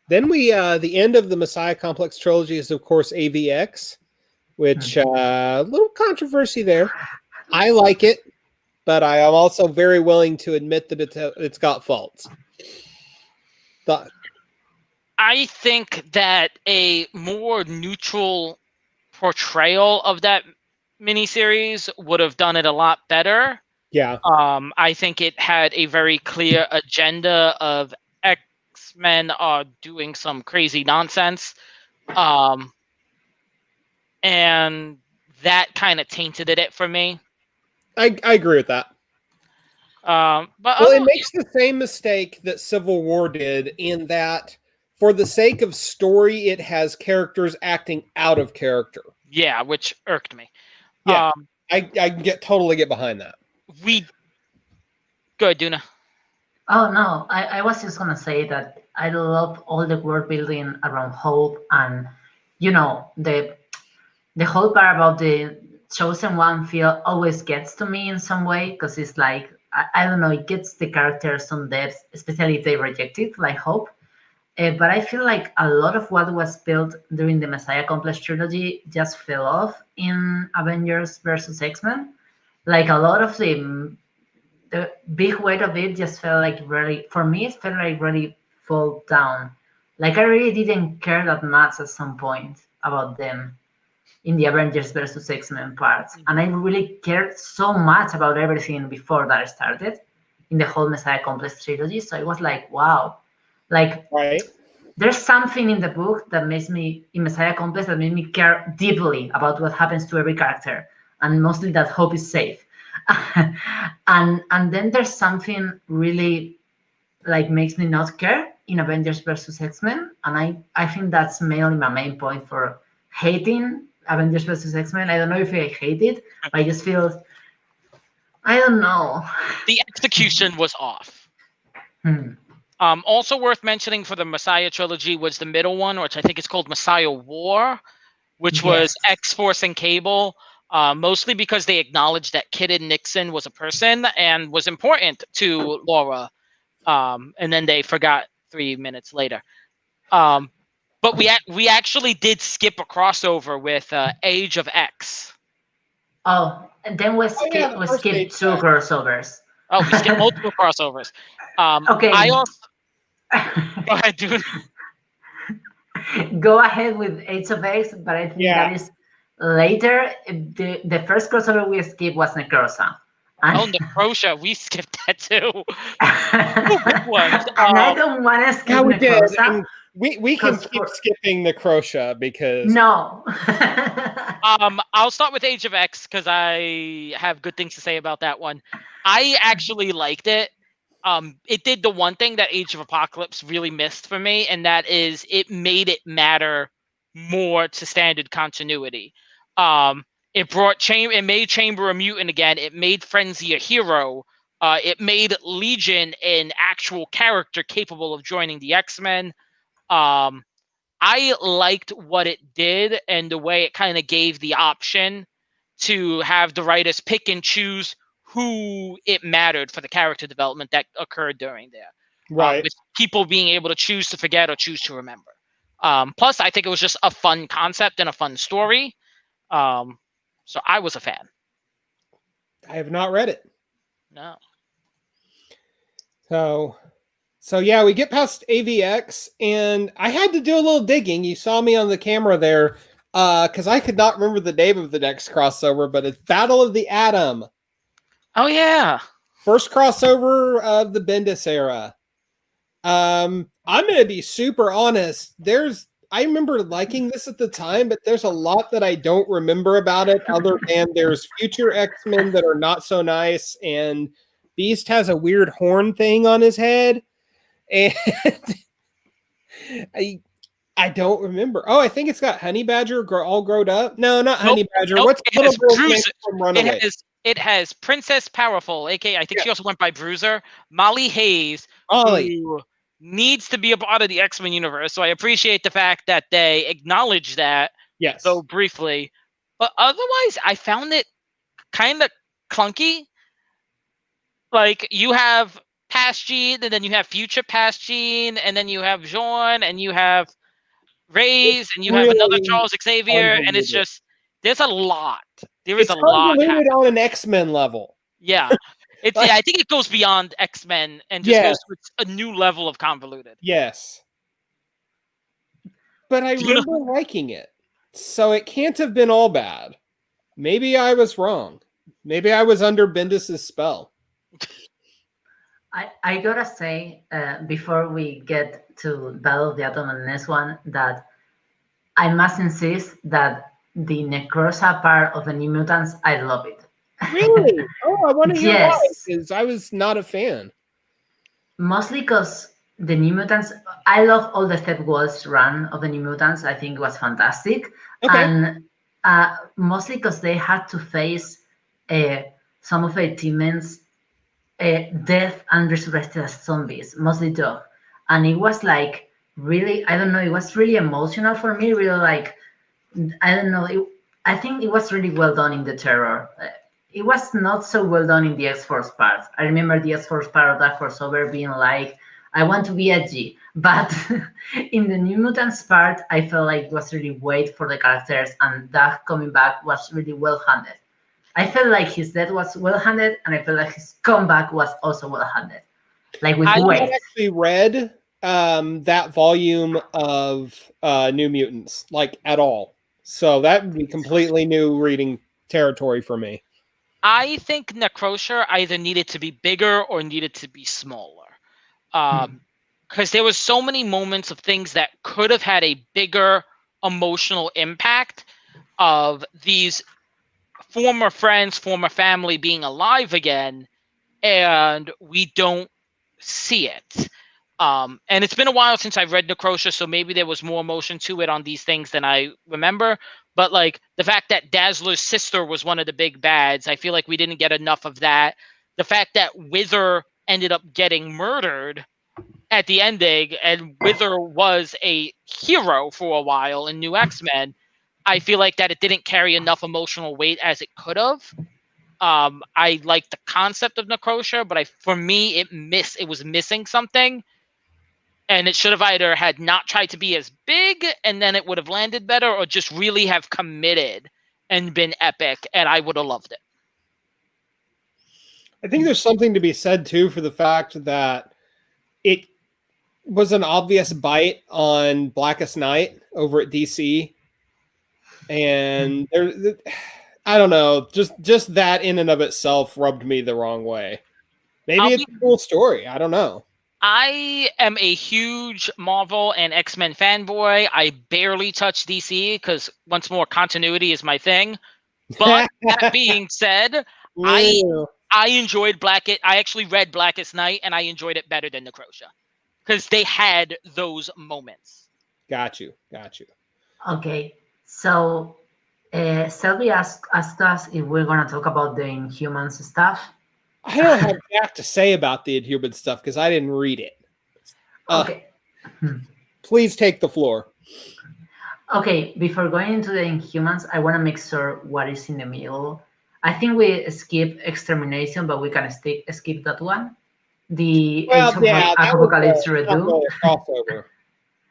[SPEAKER 2] then we the end of the Messiah Complex trilogy is of course AVX, which a little controversy there. I like it, but I am also very willing to admit that it's got faults.
[SPEAKER 3] I think that a more neutral portrayal of that miniseries would have done it a lot better.
[SPEAKER 2] Yeah.
[SPEAKER 3] I think it had a very clear agenda of X-Men are doing some crazy nonsense. And that kind of tainted it for me.
[SPEAKER 2] I agree with that.
[SPEAKER 3] But
[SPEAKER 2] it makes the same mistake that Civil War did in that for the sake of story, it has characters acting out of character.
[SPEAKER 3] Yeah, which irked me.
[SPEAKER 2] Yeah, I totally get behind that.
[SPEAKER 3] Go ahead, Duna.
[SPEAKER 1] Oh no, I was just gonna say that I love all the world building around Hope, and you know the whole part about the chosen one feel always gets to me in some way because it's like I don't know, it gets the characters some depth, especially if they reject it, like Hope. But I feel like a lot of what was built during the Messiah Complex trilogy just fell off in Avengers versus X-Men. Like a lot of the big weight of it just felt like really, for me, it felt like really fall down. Like I really didn't care that much at some point about them in the Avengers versus X-Men parts. And I really cared so much about everything before that started in the whole Messiah Complex trilogy. So I was like, wow. Like
[SPEAKER 2] Right.
[SPEAKER 1] there's something in the book that makes me in Messiah Complex that made me care deeply about what happens to every character. And mostly that Hope is safe. and then there's something really like makes me not care in Avengers versus X-Men, and I think that's mainly my main point for hating Avengers versus X-Men. I don't know if I hate it, but I just feel I don't know.
[SPEAKER 3] The execution was off.
[SPEAKER 1] Hmm.
[SPEAKER 3] Also worth mentioning for the Messiah trilogy was the middle one, which I think is called Messiah War, which was
[SPEAKER 1] Yes.
[SPEAKER 3] X-Force and Cable, mostly because they acknowledged that Kid Nixon was a person and was important to Laura, and then they forgot 3 minutes later. But we actually did skip a crossover with Age of X.
[SPEAKER 1] Oh, and then
[SPEAKER 2] Oh, yeah, the
[SPEAKER 1] we
[SPEAKER 2] first
[SPEAKER 1] skipped
[SPEAKER 2] page
[SPEAKER 1] two
[SPEAKER 2] back.
[SPEAKER 1] crossovers.
[SPEAKER 3] Oh, we skipped multiple crossovers.
[SPEAKER 1] Okay.
[SPEAKER 3] I also go ahead, dude.
[SPEAKER 1] Go ahead with Age of X, but I think
[SPEAKER 2] Yeah.
[SPEAKER 1] that is later. The first crossover we skipped was Necrosa.
[SPEAKER 3] Oh, Necrosha, we skipped that too.
[SPEAKER 1] And
[SPEAKER 3] Big ones.
[SPEAKER 1] I don't want to skip
[SPEAKER 2] Yeah, we did.
[SPEAKER 1] Necrosa.
[SPEAKER 2] And we can
[SPEAKER 1] 'Cause
[SPEAKER 2] keep
[SPEAKER 1] for-
[SPEAKER 2] skipping the Crosha because
[SPEAKER 1] No.
[SPEAKER 3] I'll start with Age of X because I have good things to say about that one. I actually liked it. It did the one thing that Age of Apocalypse really missed for me, and that is it made it matter more to standard continuity. It made Chamber a mutant again. It made Frenzy a hero. It made Legion an actual character capable of joining the X-Men. I liked what it did and the way it kind of gave the option to have the writers pick and choose who it mattered for the character development that occurred during there.
[SPEAKER 2] right.
[SPEAKER 3] With people being able to choose to forget or choose to remember. Plus, I think it was just a fun concept and a fun story. So I was a fan.
[SPEAKER 2] I have not read it.
[SPEAKER 3] No.
[SPEAKER 2] So yeah, we get past AVX, and I had to do a little digging. You saw me on the camera there, because I could not remember the name of the next crossover, but it's Battle of the Atom.
[SPEAKER 3] Oh yeah.
[SPEAKER 2] First crossover of the Bendis era. I'm gonna be super honest. I remember liking this at the time, but there's a lot that I don't remember about it, other than there's future X-Men that are not so nice, and Beast has a weird horn thing on his head. And I don't remember. Oh, I think it's got Honey Badger all grown up. No, not Honey Badger.
[SPEAKER 3] Nope,
[SPEAKER 2] What's the little girl's name
[SPEAKER 3] Bruiser.
[SPEAKER 2] from Runaway?
[SPEAKER 3] It has Princess Powerful, aka I think she also went by Bruiser, Molly Hayes,
[SPEAKER 2] Ollie.
[SPEAKER 3] who needs to be a part of the X-Men universe. So I appreciate the fact that they acknowledge that,
[SPEAKER 2] Yes.
[SPEAKER 3] though briefly. But otherwise, I found it kind of clunky. Like you have Past Gene, and then you have Future Past Gene, and then you have Jean, and you have Reyes, and you have another
[SPEAKER 2] really
[SPEAKER 3] Charles Xavier, and it's
[SPEAKER 2] convoluted.
[SPEAKER 3] just there's a lot. There is
[SPEAKER 2] It's
[SPEAKER 3] a lot.
[SPEAKER 2] convoluted on an X-Men level.
[SPEAKER 3] Yeah,
[SPEAKER 2] Like-
[SPEAKER 3] I think it goes beyond X-Men and just
[SPEAKER 2] Yes.
[SPEAKER 3] goes to a new level of convoluted.
[SPEAKER 2] Yes. But I remember liking it. So it can't have been all bad. Maybe I was wrong. Maybe I was under Bendis' spell.
[SPEAKER 1] I gotta say, before we get to Battle of the Atom and the next one, that I must insist that the Necrosa part of the New Mutants, I love it.
[SPEAKER 2] Really? Oh, I want to hear why.
[SPEAKER 1] Yes.
[SPEAKER 2] Because I was not a fan.
[SPEAKER 1] Mostly because the New Mutants, I love all the Step Walls run of the New Mutants. I think it was fantastic.
[SPEAKER 2] Okay.
[SPEAKER 1] And mostly because they had to face some of the demons death and resurrected as zombies, mostly dog. And it was like really, I don't know, it was really emotional for me, really like, I don't know, I think it was really well done in the Terror. It was not so well done in the X-Force part. I remember the X-Force part of that crossover being like I want to be edgy, but in the New Mutants part, I felt like it was really weight for the characters, and that coming back was really well handled. I felt like his death was well handled, and I felt like his comeback was also well handled, like with
[SPEAKER 3] I
[SPEAKER 1] weight.
[SPEAKER 2] Actually read that volume of New Mutants, like at all. So that would be completely new reading territory for me.
[SPEAKER 3] I think Necrosha either needed to be bigger or needed to be smaller. Because there was so many moments of things that could have had a bigger emotional impact of these former friends, former family being alive again, and we don't see it. And it's been a while since I've read Necrosha, so maybe there was more emotion to it on these things than I remember. But like the fact that Dazzler's sister was one of the big bads, I feel like we didn't get enough of that. The fact that Wither ended up getting murdered at the ending, and Wither was a hero for a while in New X-Men, I feel like that it didn't carry enough emotional weight as it could have. I like the concept of Necrosha, but for me, it was missing something, and it should have either had not tried to be as big, and then it would have landed better, or just really have committed and been epic, and I would have loved it.
[SPEAKER 2] I think there's something to be said too for the fact that it was an obvious bite on Blackest Night over at DC, and I don't know, just that in and of itself rubbed me the wrong way. Maybe it's a cool story. I don't know.
[SPEAKER 3] I am a huge Marvel and X-Men fanboy. I barely touch DC because, once more, continuity is my thing. But that being said, I enjoyed I actually read Blackest Night, and I enjoyed it better than Necrosha because they had those moments.
[SPEAKER 2] Got you.
[SPEAKER 1] Okay, so Selby asked us if we're gonna talk about the Inhumans stuff.
[SPEAKER 2] I don't have jack to say about the Inhuman stuff because I didn't read it.
[SPEAKER 1] Okay.
[SPEAKER 2] Please take the floor.
[SPEAKER 1] Okay, before going into the Inhumans, I want to make sure what is in the middle. I think we skip Extermination, but we can skip that one. The Age of Apocalypse redo.
[SPEAKER 2] Crossover.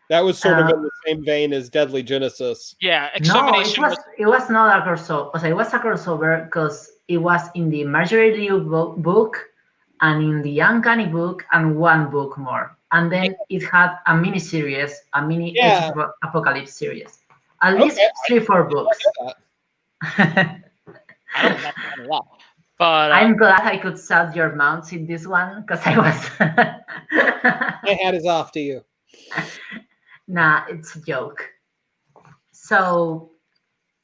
[SPEAKER 2] That was sort of in the same vein as Deadly Genesis.
[SPEAKER 3] Yeah,
[SPEAKER 1] Extermination. No, it was not a crossover. It was a crossover because it was in the Marjorie Liu book and in the Uncanny book and one book more. And then it had a mini series, a mini Age of Apocalypse series. At least 3-4 books.
[SPEAKER 3] I don't remember that. But
[SPEAKER 1] I'm glad I could sell your mounts in this one because I was.
[SPEAKER 2] My hat is off to you.
[SPEAKER 1] Nah, it's a joke. So,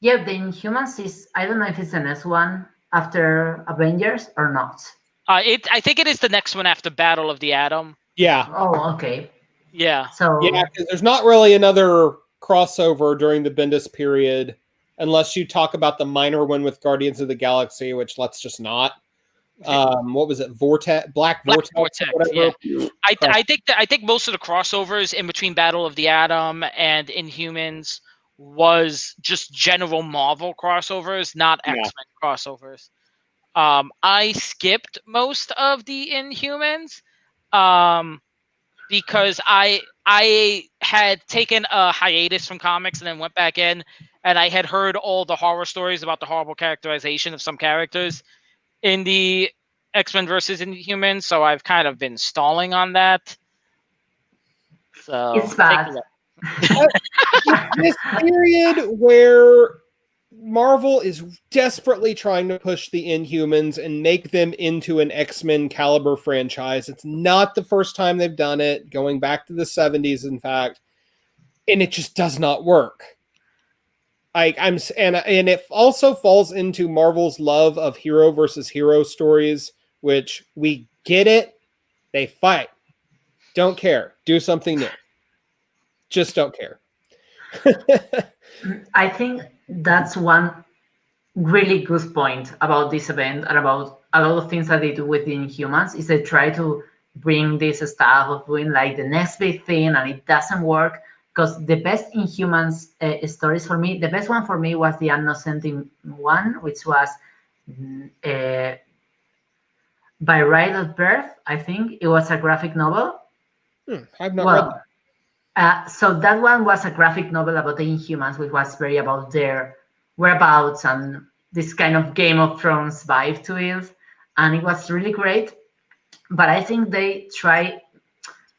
[SPEAKER 1] yeah, the Inhumans is, I don't know if it's the next one after Avengers or not.
[SPEAKER 3] I think it is the next one after Battle of the Atom.
[SPEAKER 2] Yeah.
[SPEAKER 1] Oh, okay.
[SPEAKER 3] Yeah.
[SPEAKER 1] So
[SPEAKER 2] yeah, because there's not really another crossover during the Bendis period, unless you talk about the minor one with Guardians of the Galaxy, which let's just not. What was it? Black Vortex.
[SPEAKER 3] Yeah. I think most of the crossovers in between Battle of the Atom and Inhumans was just general Marvel crossovers, not X-Men crossovers. I skipped most of the Inhumans because I had taken a hiatus from comics and then went back in, and I had heard all the horror stories about the horrible characterization of some characters in the X-Men versus Inhumans, so I've kind of been stalling on that. So
[SPEAKER 1] it's bad.
[SPEAKER 2] This period where Marvel is desperately trying to push the Inhumans and make them into an X-Men caliber franchise. It's not the first time they've done it, going back to the 70s, in fact, and it just does not work. And it also falls into Marvel's love of hero versus hero stories, which we get it. They fight. Don't care. Do something new. Just don't care.
[SPEAKER 1] I think that's one really good point about this event and about a lot of things that they do with the Inhumans is they try to bring this stuff of doing like the next big thing, and it doesn't work. Because the best Inhumans stories for me, the best one for me was the Unnocent one, which was by Right of Birth, I think. It was a graphic novel.
[SPEAKER 2] I've not read that.
[SPEAKER 1] So that one was a graphic novel about the Inhumans, which was very about their whereabouts and this kind of Game of Thrones vibe to it, and it was really great. But I think they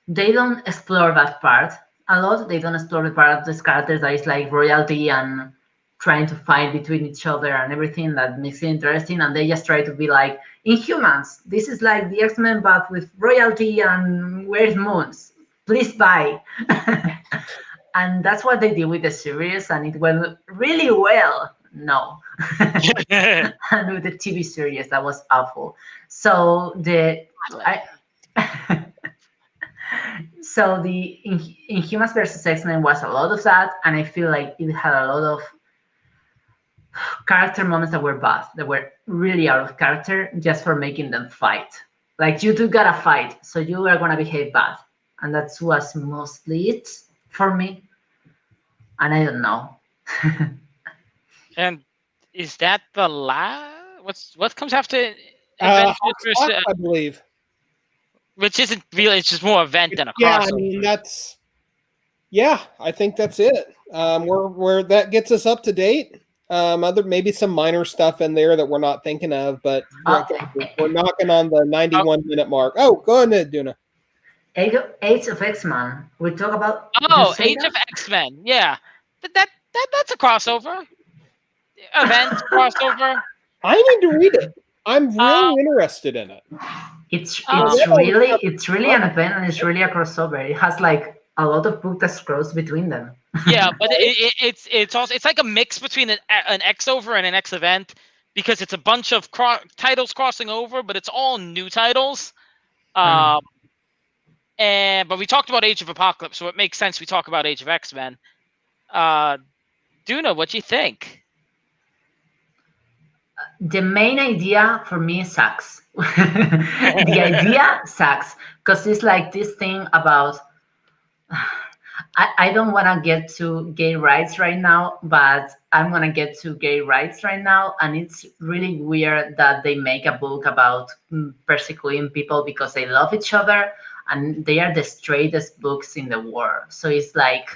[SPEAKER 1] don't explore that part a lot. They don't explore the part of these characters that is like royalty and trying to fight between each other and everything that makes it interesting. And they just try to be like Inhumans. This is like the X-Men, but with royalty and where's Moons? Please buy. And that's what they did with the series, and it went really well. No. And with the TV series, that was awful. So so the Inhumans versus X-Men was a lot of that, and I feel like it had a lot of character moments that were bad, that were really out of character just for making them fight. Like, you two gotta fight, so you are gonna behave bad. And that was mostly it for me. And I don't know.
[SPEAKER 3] And is that the last? What comes after
[SPEAKER 2] Hawk,
[SPEAKER 3] Adventures?
[SPEAKER 2] I believe.
[SPEAKER 3] Which isn't really, it's just more event than a
[SPEAKER 2] Yeah,
[SPEAKER 3] crossover.
[SPEAKER 2] I mean I think that's it. Where that gets us up to date. Maybe some minor stuff in there that we're not thinking of, but we're knocking on the 91-minute mark. Oh, go ahead, Duna.
[SPEAKER 1] Age of X-Men. We talk about.
[SPEAKER 3] Age of X-Men. Yeah, that's a crossover. Event crossover.
[SPEAKER 2] I need to read it. I'm really interested in it.
[SPEAKER 1] It's really an event, and it's really a crossover. It has like a lot of books that cross between them.
[SPEAKER 3] Yeah, but it's also, it's like a mix between an X-over and an X event, because it's a bunch of titles crossing over, but it's all new titles. But we talked about Age of Apocalypse, so it makes sense we talk about Age of X-Men. Duna, what do you think?
[SPEAKER 1] The main idea for me sucks. The idea sucks because it's like this thing about. I don't want to get to gay rights right now, but I'm going to get to gay rights right now. And it's really weird that they make a book about persecuting people because they love each other, and they are the straightest books in the world. So it's like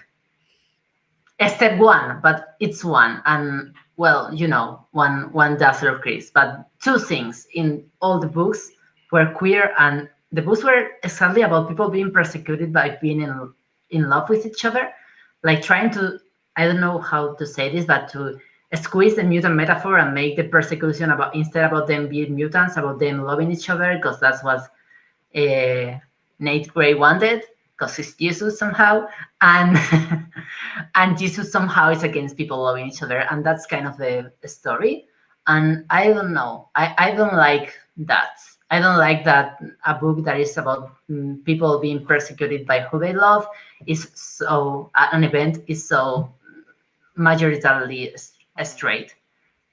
[SPEAKER 1] step one, but it's one. And well, one does Chris, but two things in all the books were queer, and the books were exactly about people being persecuted by being in love with each other, like trying to, I don't know how to say this, but to squeeze the mutant metaphor and make the persecution instead about them being mutants, about them loving each other, because that's what Nate Gray wanted, because he's Jesus somehow, and and Jesus somehow is against people loving each other, and that's kind of the story. And I don't know, I don't like that. I don't like that a book that is about people being persecuted by who they love is so, an event is so majoritarily straight.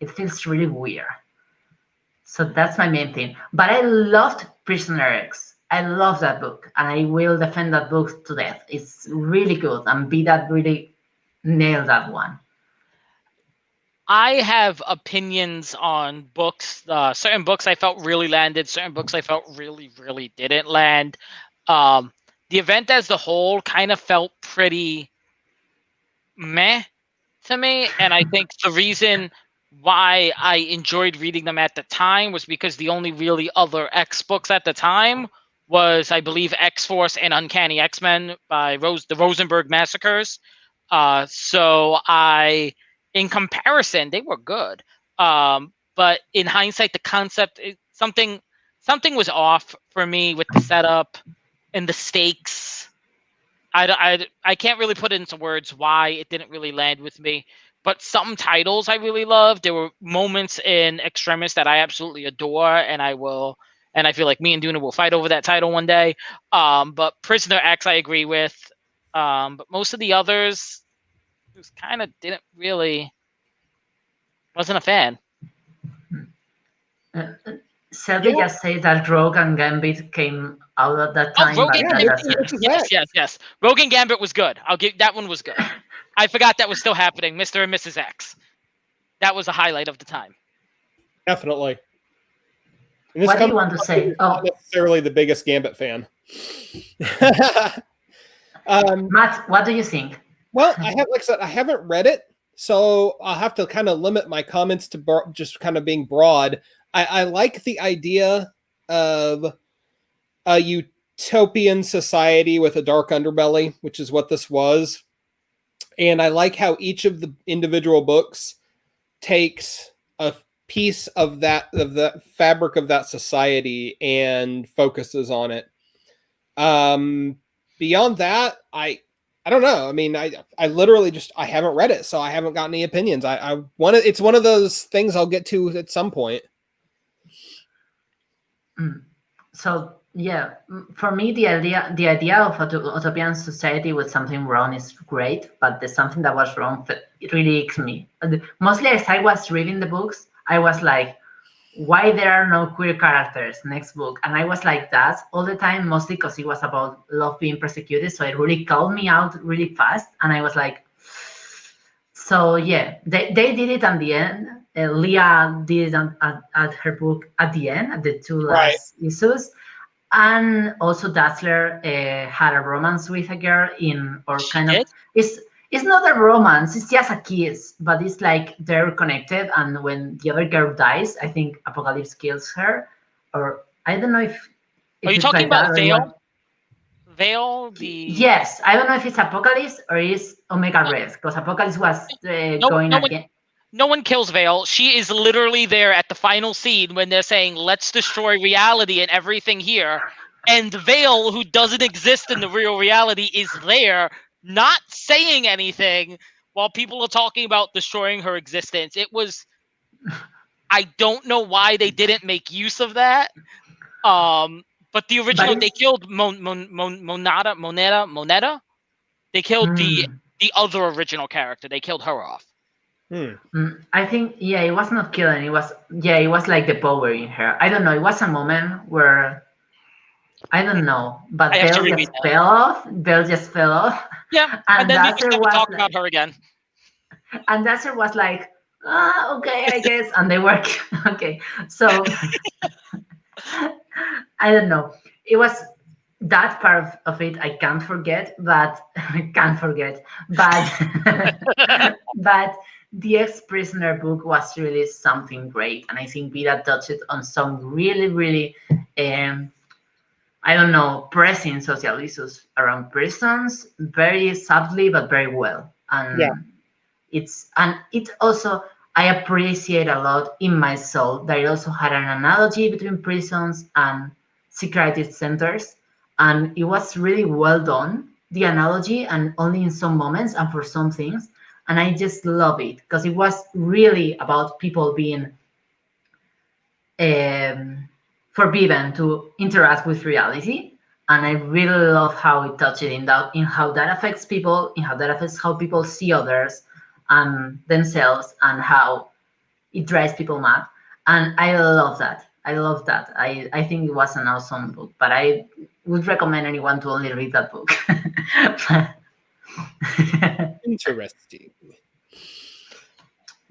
[SPEAKER 1] It feels really weird. So that's my main thing. But I loved Prisoner X. I love that book, and I will defend that book to death. It's really good, and B that really nailed that one.
[SPEAKER 3] I have opinions on books. Certain books I felt really landed. Certain books I felt really, really didn't land. The event as the whole kind of felt pretty meh to me. And I think the reason why I enjoyed reading them at the time was because the only really other X books at the time was, I believe, X-Force and Uncanny X-Men by the Rosenberg Massacres. So in comparison, they were good. But in hindsight, the concept, something was off for me with the setup and the stakes. I can't really put it into words why it didn't really land with me. But some titles I really loved. There were moments in Extremis that I absolutely adore, and I feel like me and Duna will fight over that title one day. But Prisoner X, I agree with. But most of the others, just kind of wasn't a fan.
[SPEAKER 1] Selby just said that Rogue and Gambit came out at that time.
[SPEAKER 3] Rogue and Gambit, yes. Rogue and Gambit was good. That one was good. I forgot that was still happening. Mr. and Mrs. X. That was a highlight of the time.
[SPEAKER 2] Definitely.
[SPEAKER 1] What do you want to say?
[SPEAKER 2] Not necessarily the biggest Gambit fan.
[SPEAKER 1] Matt, what do you think?
[SPEAKER 2] Well, like I said, I haven't read it, so I'll have to kind of limit my comments to just kind of being broad. I like the idea of a utopian society with a dark underbelly, which is what this was. And I like how each of the individual books takes a piece of the fabric of that society and focuses on it. Beyond that, I don't know. I mean, I literally just I haven't read it, so I haven't got any opinions. I want to. It's one of those things I'll get to at some point.
[SPEAKER 1] So yeah, for me, the idea of a utopian society with something wrong is great, but there's something that was wrong that it really icks me. Mostly, as I was reading the books, I was like, why there are no queer characters next book? And I was like that all the time, mostly because it was about love being persecuted, so it really called me out really fast, and I was like, so yeah, they did it at the end. Leah did it at her book at the end, at the two last issues. And also Dazzler had a romance with a girl it's not a romance, it's just a kiss, but it's like they're connected, and when the other girl dies, I think Apocalypse kills her, or I don't know if
[SPEAKER 3] Are you
[SPEAKER 1] it's
[SPEAKER 3] talking
[SPEAKER 1] like that
[SPEAKER 3] about
[SPEAKER 1] or
[SPEAKER 3] Veil?
[SPEAKER 1] what.
[SPEAKER 3] Veil,
[SPEAKER 1] Yes, I don't know if it's Apocalypse or it's Omega Red, because Apocalypse was going again.
[SPEAKER 3] No one kills Veil. She is literally there at the final scene when they're saying, let's destroy reality and everything here. And Veil, who doesn't exist in the real reality, is there, not saying anything while people are talking about destroying her existence. It was... I don't know why they didn't make use of that. But the original, they killed Moneta. They killed the other original character. They killed her off.
[SPEAKER 1] I think it was not killing. It was like the power in her. I don't know. It was a moment where I don't know, but Belle just fell off. Belle just fell off.
[SPEAKER 3] Yeah, and then we just never talked about her again.
[SPEAKER 1] And Dazzler was like, okay, I guess, and they work. Okay, so I don't know. It was that part of it I can't forget, but but the ex-prisoner book was really something great, and I think Vida touched on some really, really, I don't know, pressing social issues around prisons, very subtly but very well. And it also, I appreciate a lot in my soul that it also had an analogy between prisons and psychiatric centers, and it was really well done, the analogy, and only in some moments and for some things. And I just love it because it was really about people being forbidden to interact with reality. And I really love how it touched it in how that affects people, in how that affects how people see others and themselves, and how it drives people mad. And I love that. I think it was an awesome book, but I would recommend anyone to only read that book.
[SPEAKER 2] Interesting.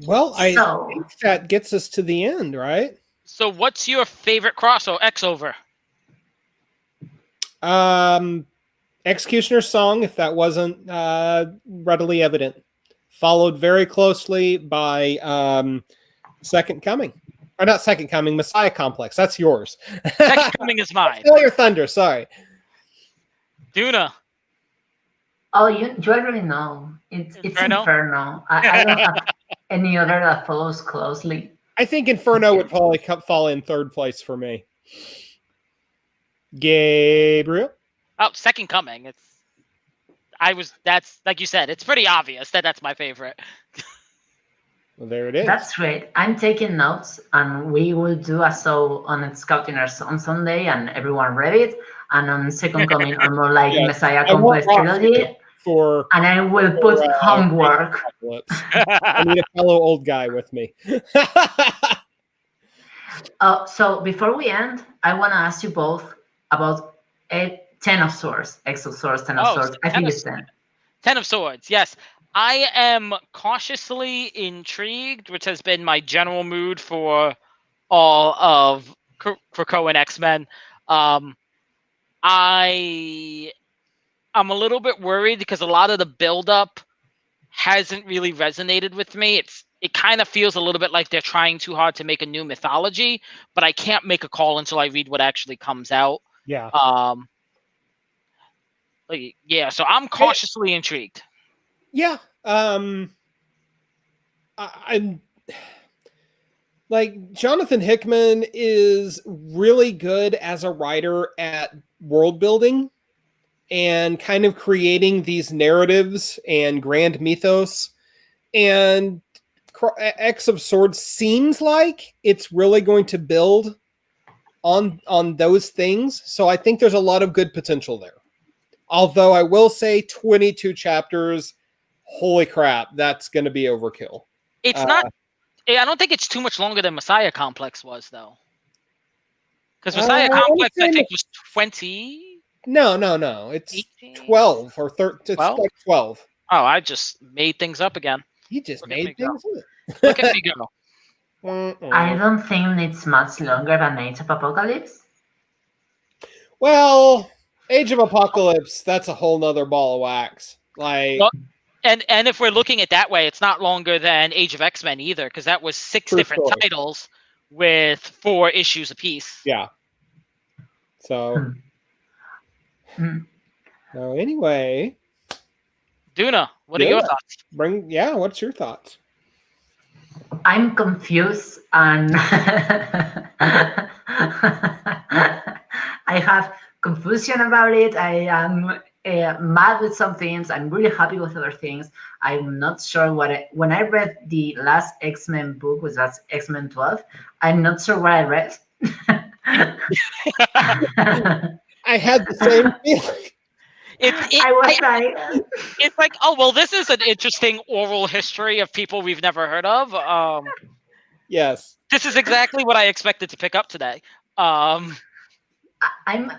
[SPEAKER 2] Well, I think that gets us to the end, right?
[SPEAKER 3] So what's your favorite crossover?
[SPEAKER 2] Executioner's Song, if that wasn't readily evident. Followed very closely by Second Coming. Or not Second Coming, Messiah Complex. That's yours.
[SPEAKER 3] Second Coming is mine.
[SPEAKER 2] Feel Your Thunder, sorry.
[SPEAKER 3] Duna.
[SPEAKER 1] Oh, you already know. It's Inferno. I don't have any other that follows closely.
[SPEAKER 2] I think Inferno would probably fall in third place for me. Gabriel?
[SPEAKER 3] Oh, Second Coming. That's like you said, it's pretty obvious that that's my favorite.
[SPEAKER 2] Well, there it is.
[SPEAKER 1] That's great. I'm taking notes, and we will do a show on Scouting Earth on Sunday, and everyone read it. And on Second Coming, or more like Messiah Complex trilogy. And I will put homework.
[SPEAKER 2] I need a fellow old guy with me.
[SPEAKER 1] So before we end, I want to ask you both about Ten of Swords, X of Swords, Ten of Swords. I think it's 10.
[SPEAKER 3] 10 of Swords, yes. I am cautiously intrigued, which has been my general mood for all of Krakoa and X-Men. I'm a little bit worried because a lot of the buildup hasn't really resonated with me. It kind of feels a little bit like they're trying too hard to make a new mythology, but I can't make a call until I read what actually comes out.
[SPEAKER 2] Yeah.
[SPEAKER 3] So I'm cautiously intrigued.
[SPEAKER 2] Yeah. I'm like, Jonathan Hickman is really good as a writer at world building and kind of creating these narratives and grand mythos. And X of Swords seems like it's really going to build on those things. So I think there's a lot of good potential there. Although I will say 22 chapters, holy crap, that's going to be overkill.
[SPEAKER 3] It's not. I don't think it's too much longer than Messiah Complex was, though. Because Messiah Complex, I think, was 20.
[SPEAKER 2] No. It's
[SPEAKER 3] 18?
[SPEAKER 2] 12 or 13. It's
[SPEAKER 3] 12?
[SPEAKER 2] like 12.
[SPEAKER 3] Oh, I just made things up again.
[SPEAKER 2] You just made things up.
[SPEAKER 3] Look at me go.
[SPEAKER 1] I don't think it's much longer than Age of Apocalypse.
[SPEAKER 2] Well, Age of Apocalypse, that's a whole nother ball of wax. Like,
[SPEAKER 3] well, and if we're looking at that way, it's not longer than Age of X-Men either, because that was 6 different titles with 4 issues apiece.
[SPEAKER 2] Yeah. So, so anyway,
[SPEAKER 3] Duna, what are your thoughts?
[SPEAKER 2] What's your thoughts?
[SPEAKER 1] I'm confused and I have confusion about it. I am mad with some things. I'm really happy with other things. I'm not sure when I read the last X-Men book, which was X-Men 12, I'm not sure what I read.
[SPEAKER 2] I had the same feeling.
[SPEAKER 3] It's like, oh, well, this is an interesting oral history of people we've never heard of.
[SPEAKER 2] Yes.
[SPEAKER 3] This is exactly what I expected to pick up today.
[SPEAKER 1] I'm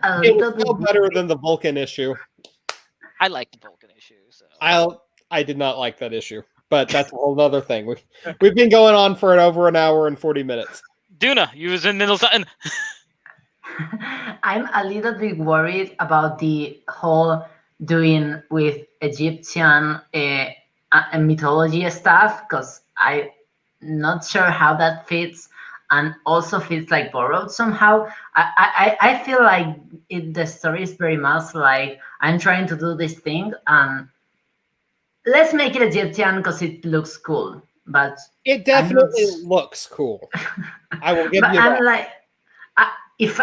[SPEAKER 1] a little bit
[SPEAKER 2] better than the Vulcan issue.
[SPEAKER 3] I like the Vulcan issue. So.
[SPEAKER 2] I did not like that issue, but that's a whole other thing. We've been going on for over an hour and 40 minutes.
[SPEAKER 3] Duna, you was in the middle of something.
[SPEAKER 1] I'm a little bit worried about the whole doing with Egyptian mythology stuff, because I'm not sure how that fits, and also feels like borrowed somehow. I feel like the story is very much like I'm trying to do this thing and let's make it Egyptian because it looks cool. But
[SPEAKER 2] it definitely looks cool. I will give you that.
[SPEAKER 1] I'm like, if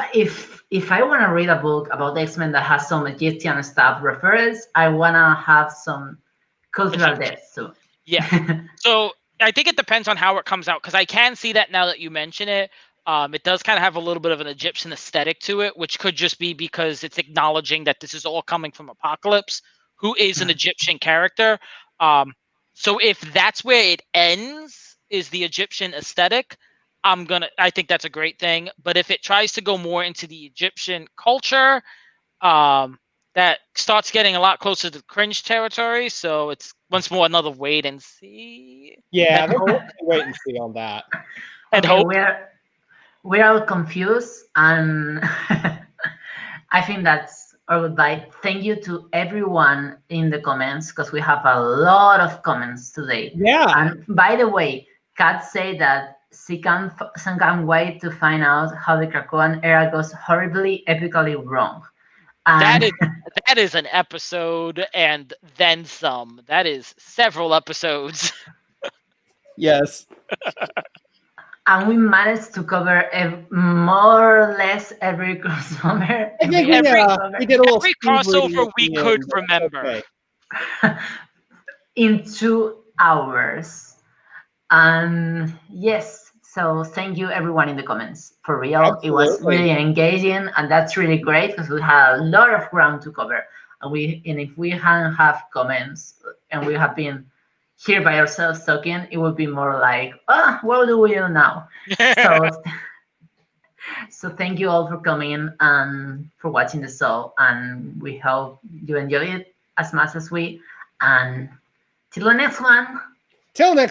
[SPEAKER 1] I want to read a book about X-Men that has some Egyptian stuff reference, I want to have some cultural depth too.
[SPEAKER 3] Yeah. So I think it depends on how it comes out, because I can see that now that you mention it. It does kind of have a little bit of an Egyptian aesthetic to it, which could just be because it's acknowledging that this is all coming from Apocalypse, who is an Egyptian character. So if that's where it ends, is the Egyptian aesthetic, I think that's a great thing. But if it tries to go more into the Egyptian culture, that starts getting a lot closer to cringe territory. So it's once more another wait and see.
[SPEAKER 2] Yeah, wait and see on that.
[SPEAKER 3] And
[SPEAKER 1] okay,
[SPEAKER 3] hope.
[SPEAKER 1] We're all confused, and I think that's our goodbye. Thank you to everyone in the comments, because we have a lot of comments today.
[SPEAKER 2] Yeah.
[SPEAKER 1] And by the way, Kat said that she can't wait to find out how the Krakoan era goes horribly, epically wrong.
[SPEAKER 3] And that is an episode and then some. That is several episodes.
[SPEAKER 2] Yes.
[SPEAKER 1] And we managed to cover more or less every crossover.
[SPEAKER 2] I think we did a little
[SPEAKER 3] every crossover we could remember.
[SPEAKER 2] Okay.
[SPEAKER 1] In 2 hours. And yes, so thank you everyone in the comments. For real,
[SPEAKER 2] Absolutely.
[SPEAKER 1] It was really engaging, and that's really great because we had a lot of ground to cover. And if we hadn't have comments and we have been here by ourselves talking, it would be more like, what do we do now? So thank you all for coming and for watching the show, and we hope you enjoy it as much as we. And till the next one.
[SPEAKER 2] Till next